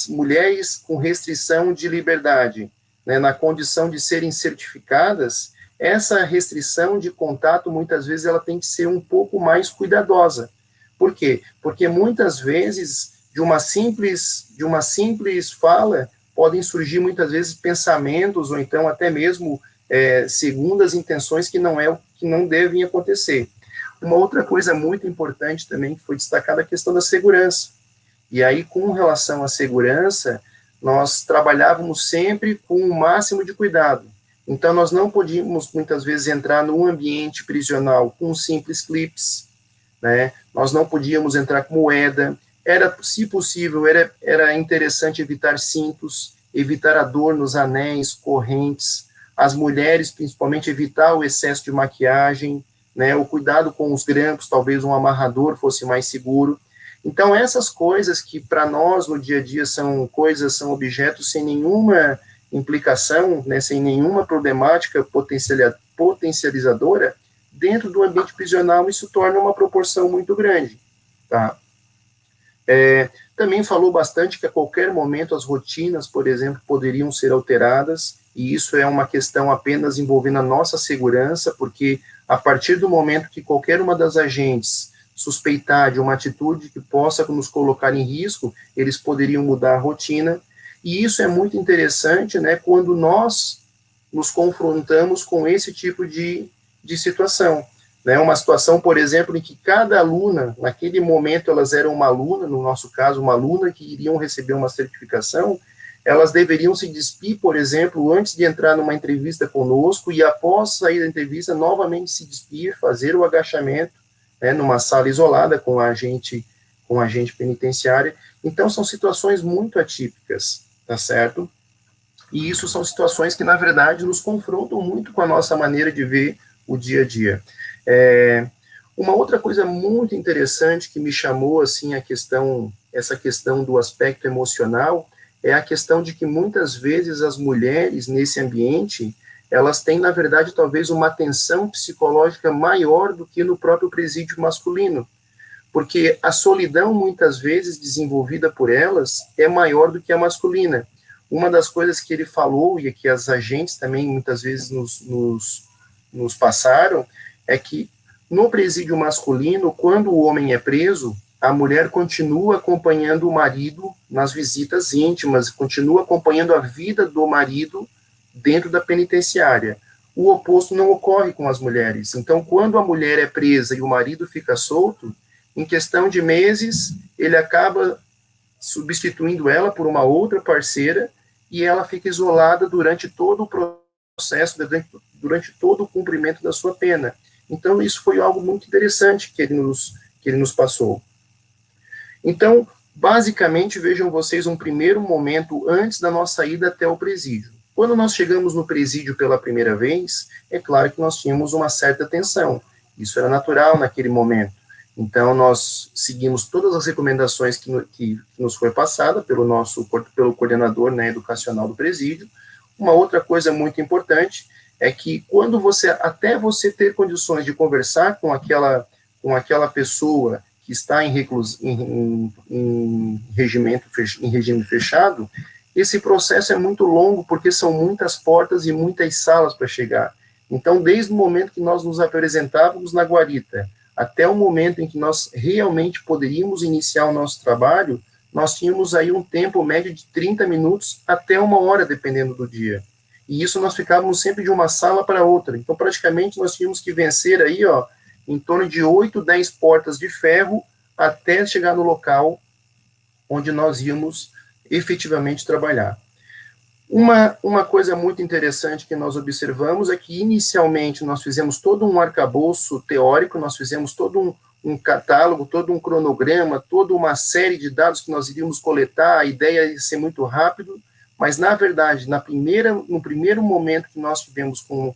mulheres com restrição de liberdade, né, na condição de serem certificadas, essa restrição de contato, muitas vezes, ela tem que ser um pouco mais cuidadosa. Por quê? Porque muitas vezes, de uma simples fala, podem surgir muitas vezes pensamentos, ou então até mesmo segundas intenções que não devem acontecer. Uma outra coisa muito importante também, que foi destacada, a questão da segurança. E aí, com relação à segurança, nós trabalhávamos sempre com o máximo de cuidado. Então, nós não podíamos, muitas vezes, entrar num ambiente prisional com simples clips, né? Nós não podíamos entrar com moeda. Se possível, era interessante evitar cintos, evitar adornos, anéis, correntes. As mulheres, principalmente, evitar o excesso de maquiagem, né? O cuidado com os grampos, talvez um amarrador fosse mais seguro. Então, essas coisas que, para nós, no dia a dia, são objetos sem nenhuma implicação, né, sem nenhuma problemática potencializadora, dentro do ambiente prisional, isso torna uma proporção muito grande, tá? Também falou bastante que a qualquer momento as rotinas, por exemplo, poderiam ser alteradas, e isso é uma questão apenas envolvendo a nossa segurança, porque a partir do momento que qualquer uma das agentes suspeitar de uma atitude que possa nos colocar em risco, eles poderiam mudar a rotina, e isso é muito interessante, né, quando nós nos confrontamos com esse tipo de situação, né, uma situação, por exemplo, em que cada aluna, naquele momento elas eram uma aluna, no nosso caso, uma aluna que iriam receber uma certificação, elas deveriam se despir, por exemplo, antes de entrar numa entrevista conosco, e após sair da entrevista, novamente se despir, fazer o agachamento, né, numa sala isolada com a agente penitenciária. Então, são situações muito atípicas, tá certo? E isso são situações que, na verdade, nos confrontam muito com a nossa maneira de ver o dia a dia. Uma outra coisa muito interessante que me chamou, assim, essa questão do aspecto emocional, é a questão de que, muitas vezes, as mulheres, nesse ambiente, elas têm, na verdade, talvez uma tensão psicológica maior do que no próprio presídio masculino, porque a solidão, muitas vezes, desenvolvida por elas, é maior do que a masculina. Uma das coisas que ele falou, e que as agentes também, muitas vezes, nos passaram, é que, no presídio masculino, quando o homem é preso, a mulher continua acompanhando o marido nas visitas íntimas, continua acompanhando a vida do marido dentro da penitenciária. O oposto não ocorre com as mulheres. Então, quando a mulher é presa e o marido fica solto, em questão de meses, ele acaba substituindo ela por uma outra parceira, e ela fica isolada durante todo o processo, durante todo o cumprimento da sua pena. Então, isso foi algo muito interessante que ele nos passou. Então, basicamente, vejam vocês um primeiro momento antes da nossa ida até o presídio. Quando nós chegamos no presídio pela primeira vez, é claro que nós tínhamos uma certa tensão. Isso era natural naquele momento. Então, nós seguimos todas as recomendações que nos foi passada pelo coordenador, né, educacional do presídio. Uma outra coisa muito importante é que quando até você ter condições de conversar com aquela pessoa que está em regime fechado, esse processo é muito longo, porque são muitas portas e muitas salas para chegar. Então, desde o momento que nós nos apresentávamos na guarita, até o momento em que nós realmente poderíamos iniciar o nosso trabalho, nós tínhamos aí um tempo médio de 30 minutos até 1 hora, dependendo do dia. E isso nós ficávamos sempre de uma sala para outra. Então, praticamente, nós tínhamos que vencer aí, em torno de 8, 10 portas de ferro até chegar no local onde nós íamos efetivamente trabalhar. Uma coisa muito interessante que nós observamos é que, inicialmente, nós fizemos todo um arcabouço teórico, nós fizemos todo um catálogo, todo um cronograma, toda uma série de dados que nós iríamos coletar. A ideia ia ser muito rápido, mas, na verdade, no primeiro momento que nós tivemos com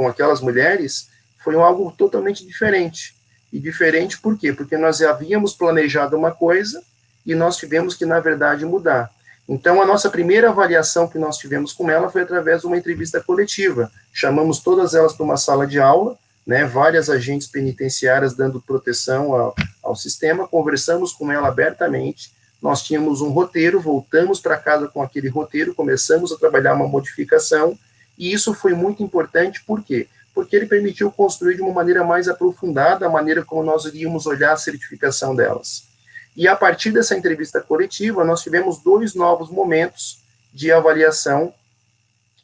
aquelas mulheres, foi algo totalmente diferente. E diferente por quê? Porque nós havíamos planejado uma coisa e nós tivemos que, na verdade, mudar. Então, a nossa primeira avaliação que nós tivemos com ela foi através de uma entrevista coletiva. Chamamos todas elas para uma sala de aula, né, várias agentes penitenciárias dando proteção ao sistema, conversamos com ela abertamente, nós tínhamos um roteiro, voltamos para casa com aquele roteiro, começamos a trabalhar uma modificação, e isso foi muito importante, por quê? Porque ele permitiu construir de uma maneira mais aprofundada a maneira como nós iríamos olhar a certificação delas. E a partir dessa entrevista coletiva, nós tivemos 2 novos momentos de avaliação,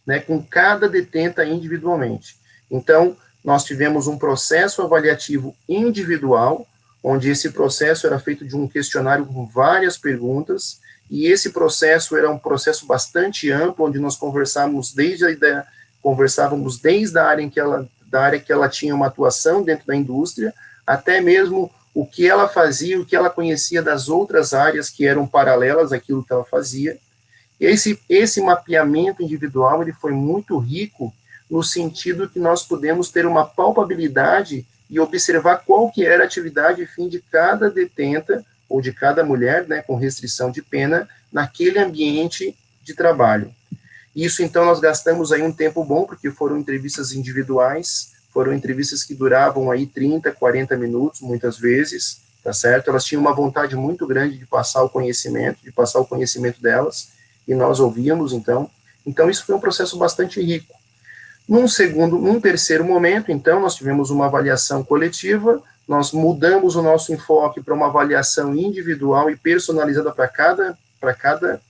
né, com cada detenta individualmente. Então, nós tivemos um processo avaliativo individual, onde esse processo era feito de um questionário com várias perguntas, e esse processo era um processo bastante amplo, onde nós conversávamos desde a área que ela tinha uma atuação dentro da indústria, até mesmo o que ela fazia, o que ela conhecia das outras áreas que eram paralelas àquilo que ela fazia. Esse mapeamento individual, ele foi muito rico, no sentido que nós pudemos ter uma palpabilidade e observar qual que era a atividade e fim de cada detenta, ou de cada mulher, né, com restrição de pena, naquele ambiente de trabalho. Isso, então, nós gastamos aí um tempo bom, porque foram entrevistas individuais, foram entrevistas que duravam aí 30, 40 minutos, muitas vezes, tá certo? Elas tinham uma vontade muito grande de passar o conhecimento delas, e nós ouvíamos, então. Então, isso foi um processo bastante rico. Num terceiro momento, então, nós tivemos uma avaliação coletiva, nós mudamos o nosso enfoque para uma avaliação individual e personalizada para cada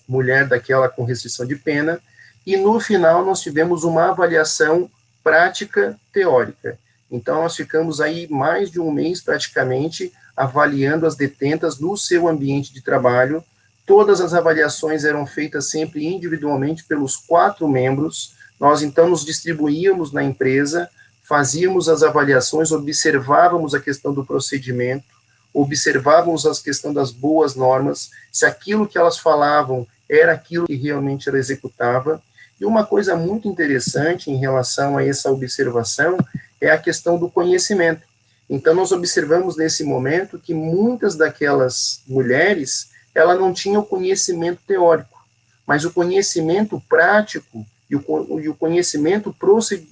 mulher daquela com restrição de pena, e no final nós tivemos uma avaliação prática teórica. Então, nós ficamos aí mais de 1 mês, praticamente, avaliando as detentas no seu ambiente de trabalho. Todas as avaliações eram feitas sempre individualmente pelos 4 membros. Nós, então, nos distribuíamos na empresa, fazíamos as avaliações, observávamos a questão do procedimento, observávamos a questão das boas normas, se aquilo que elas falavam era aquilo que realmente ela executava. E uma coisa muito interessante em relação a essa observação é a questão do conhecimento. Então, nós observamos nesse momento que muitas daquelas mulheres, ela não tinham o conhecimento teórico, mas o conhecimento prático e o conhecimento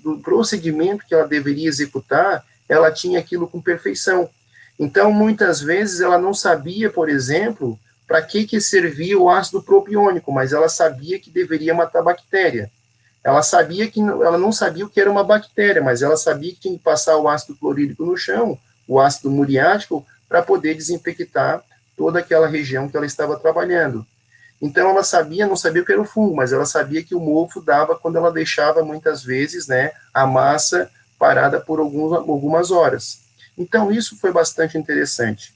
do procedimento que ela deveria executar, ela tinha aquilo com perfeição. Então, muitas vezes, ela não sabia, por exemplo, para que servia o ácido propiônico, mas ela sabia que deveria matar a bactéria. Ela não sabia o que era uma bactéria, mas ela sabia que tinha que passar o ácido clorídrico no chão, o ácido muriático, para poder desinfectar toda aquela região que ela estava trabalhando. Então, ela não sabia o que era o fungo, mas ela sabia que o mofo dava quando ela deixava, muitas vezes, né, a massa parada por algumas horas. Então, isso foi bastante interessante.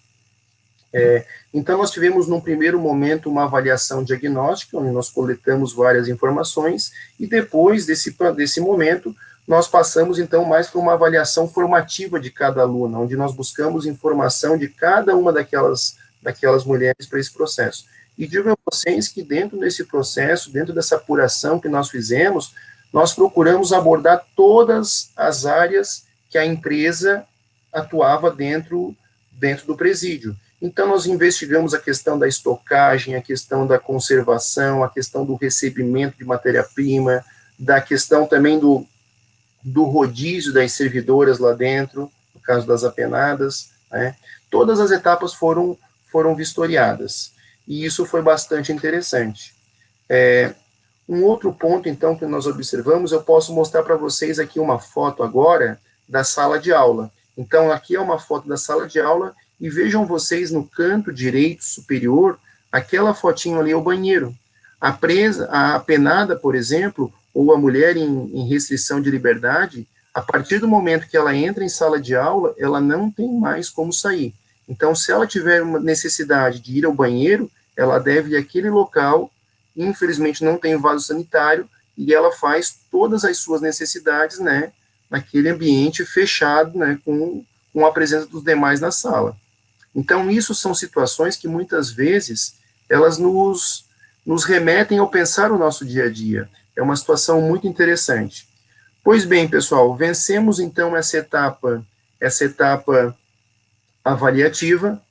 Então, nós tivemos, num primeiro momento, uma avaliação diagnóstica, onde nós coletamos várias informações, e depois desse momento, nós passamos, então, mais para uma avaliação formativa de cada aluna, onde nós buscamos informação de cada uma daquelas mulheres para esse processo. E digo a vocês que dentro desse processo, dentro dessa apuração que nós fizemos, nós procuramos abordar todas as áreas que a empresa atuava dentro do presídio. Então, nós investigamos a questão da estocagem, a questão da conservação, a questão do recebimento de matéria-prima, da questão também do rodízio das servidoras lá dentro, no caso das apenadas, né? Todas as etapas foram vistoriadas, e isso foi bastante interessante. Um outro ponto, então, que nós observamos, eu posso mostrar para vocês aqui uma foto agora da sala de aula. Então, aqui é uma foto da sala de aula, e vejam vocês no canto direito superior, aquela fotinho ali é o banheiro. A apenada, por exemplo, ou a mulher em restrição de liberdade, a partir do momento que ela entra em sala de aula, ela não tem mais como sair. Então, se ela tiver uma necessidade de ir ao banheiro, ela deve ir àquele local, infelizmente não tem vaso sanitário, e ela faz todas as suas necessidades, né, naquele ambiente fechado, né, com a presença dos demais na sala. Então, isso são situações que muitas vezes elas nos remetem ao pensar o nosso dia a dia. É uma situação muito interessante. Pois bem, pessoal, vencemos então essa etapa avaliativa.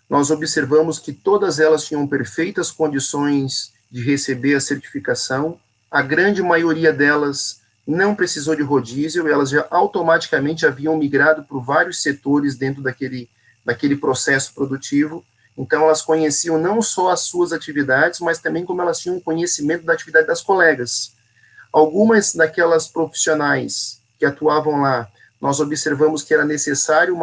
Nós observamos que todas elas tinham perfeitas condições de receber a certificação. A grande maioria delas não precisou de rodízio, elas já automaticamente haviam migrado por vários setores dentro daquele processo produtivo. Então, elas conheciam não só as suas atividades, mas também como elas tinham conhecimento da atividade das colegas. Algumas daquelas profissionais que atuavam lá, nós observamos que era necessário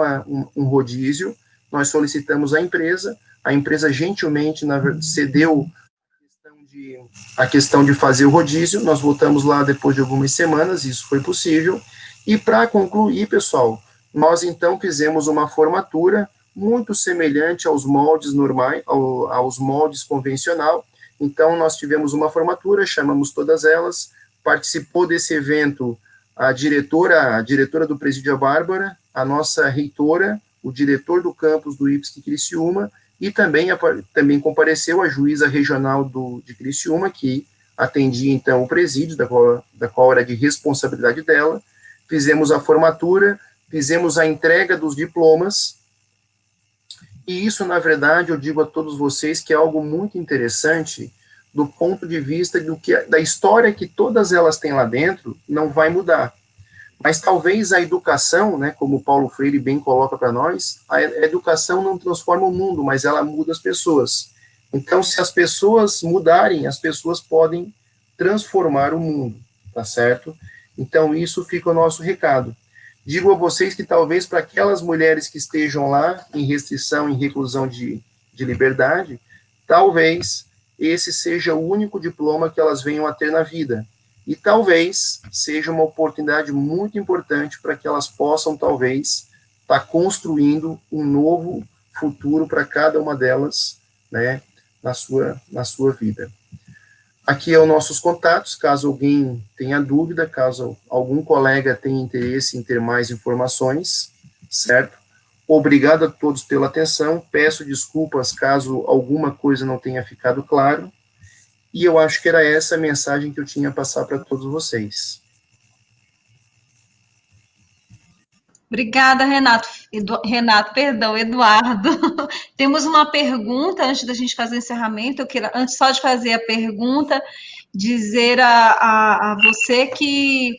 um rodízio, nós solicitamos à empresa, a empresa gentilmente cedeu a questão de fazer o rodízio, nós voltamos lá depois de algumas semanas, isso foi possível, e para concluir, pessoal, nós então fizemos uma formatura muito semelhante aos moldes normais, aos moldes convencional. Então, nós tivemos uma formatura, chamamos todas elas, participou desse evento a diretora do Presídio a Bárbara, a nossa reitora, o diretor do campus do IPSC Criciúma, e também compareceu a juíza regional de Criciúma, que atendia, então, o presídio, da qual era de responsabilidade dela. Fizemos a formatura, fizemos a entrega dos diplomas, e isso, na verdade, eu digo a todos vocês que é algo muito interessante do ponto de vista da história que todas elas têm lá dentro, não vai mudar. Mas talvez a educação, né, como o Paulo Freire bem coloca para nós, a educação não transforma o mundo, mas ela muda as pessoas. Então, se as pessoas mudarem, as pessoas podem transformar o mundo, tá certo? Então, isso fica o nosso recado. Digo a vocês que talvez para aquelas mulheres que estejam lá em restrição, em reclusão de liberdade, talvez esse seja o único diploma que elas venham a ter na vida. E talvez seja uma oportunidade muito importante para que elas possam, talvez, estar construindo um novo futuro para cada uma delas, né, na sua vida. Aqui é os nossos contatos, caso alguém tenha dúvida, caso algum colega tenha interesse em ter mais informações, certo? Obrigado a todos pela atenção, peço desculpas caso alguma coisa não tenha ficado claro, e eu acho que era essa a mensagem que eu tinha a passar para todos vocês. Obrigada, Eduardo. Temos uma pergunta, antes da gente fazer o encerramento, antes só de fazer a pergunta, dizer a você que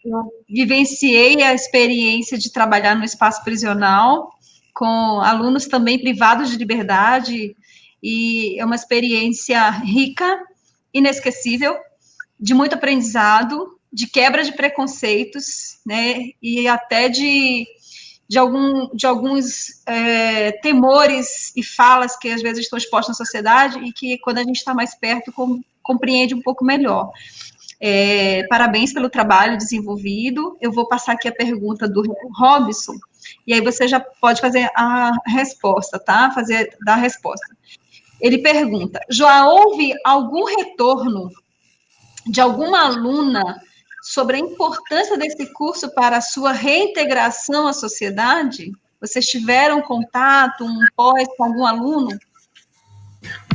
eu vivenciei a experiência de trabalhar no espaço prisional, com alunos também privados de liberdade, e é uma experiência rica, inesquecível, de muito aprendizado, de quebra de preconceitos, né, e até de alguns temores e falas que às vezes estão expostos na sociedade e que quando a gente está mais perto compreende um pouco melhor. Parabéns pelo trabalho desenvolvido. Eu vou passar aqui a pergunta do Robson, e aí você já pode fazer a resposta, tá? Dar a resposta. Ele pergunta: já houve algum retorno de alguma aluna sobre a importância desse curso para a sua reintegração à sociedade? Vocês tiveram contato, um pós com algum aluno?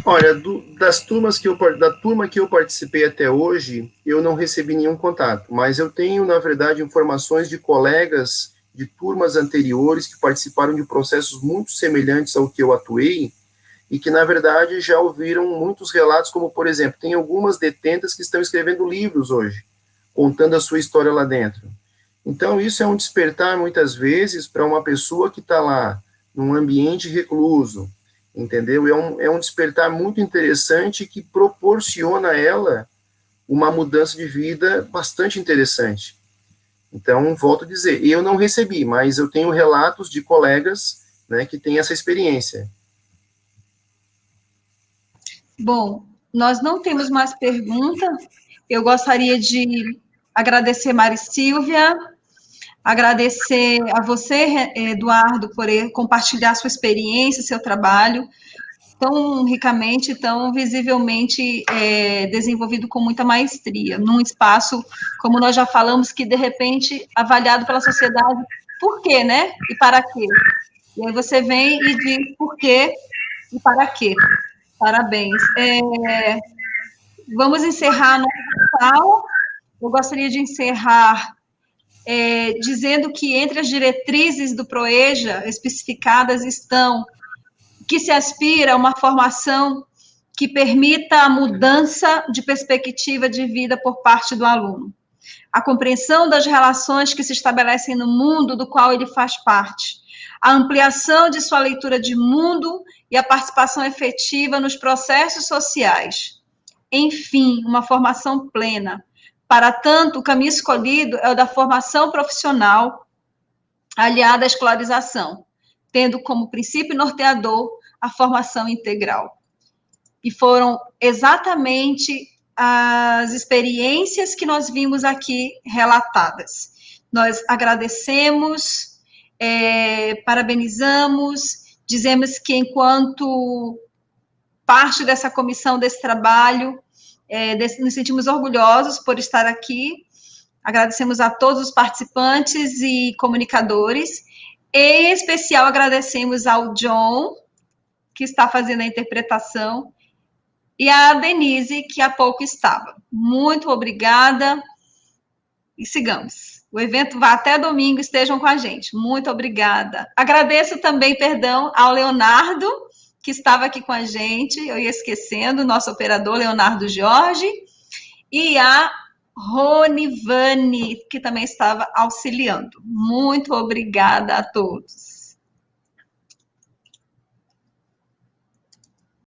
Olha, da turma que eu participei até hoje, eu não recebi nenhum contato, mas eu tenho, na verdade, informações de colegas de turmas anteriores que participaram de processos muito semelhantes ao que eu atuei, e que, na verdade, já ouviram muitos relatos, como, por exemplo, tem algumas detentas que estão escrevendo livros hoje, contando a sua história lá dentro. Então, isso é um despertar, muitas vezes, para uma pessoa que está lá, num ambiente recluso, entendeu? É um despertar muito interessante que proporciona a ela uma mudança de vida bastante interessante. Então, volto a dizer, eu não recebi, mas eu tenho relatos de colegas, né, que têm essa experiência. Bom, nós não temos mais pergunta. Eu gostaria de agradecer Mari Silvia, agradecer a você, Eduardo, por compartilhar sua experiência, seu trabalho, tão ricamente, tão visivelmente desenvolvido com muita maestria, num espaço, como nós já falamos, que, de repente, avaliado pela sociedade, por quê, né? E para quê? E aí você vem e diz por quê e para quê. Parabéns. Vamos encerrar a nossa fala. Eu gostaria de encerrar dizendo que entre as diretrizes do PROEJA especificadas estão que se aspira a uma formação que permita a mudança de perspectiva de vida por parte do aluno, a compreensão das relações que se estabelecem no mundo do qual ele faz parte, a ampliação de sua leitura de mundo e a participação efetiva nos processos sociais. Enfim, uma formação plena. Para tanto, o caminho escolhido é o da formação profissional aliada à escolarização, tendo como princípio norteador a formação integral. E foram exatamente as experiências que nós vimos aqui relatadas. Nós agradecemos, parabenizamos, dizemos que, enquanto parte dessa comissão, desse trabalho, nos sentimos orgulhosos por estar aqui. Agradecemos a todos os participantes e comunicadores. Em especial, agradecemos ao John, que está fazendo a interpretação, e a Denise, que há pouco estava. Muito obrigada e sigamos. O evento vai até domingo, estejam com a gente. Muito obrigada. Agradeço também, ao Leonardo, que estava aqui com a gente, eu ia esquecendo, nosso operador Leonardo Jorge, e a Ronivane, que também estava auxiliando. Muito obrigada a todos.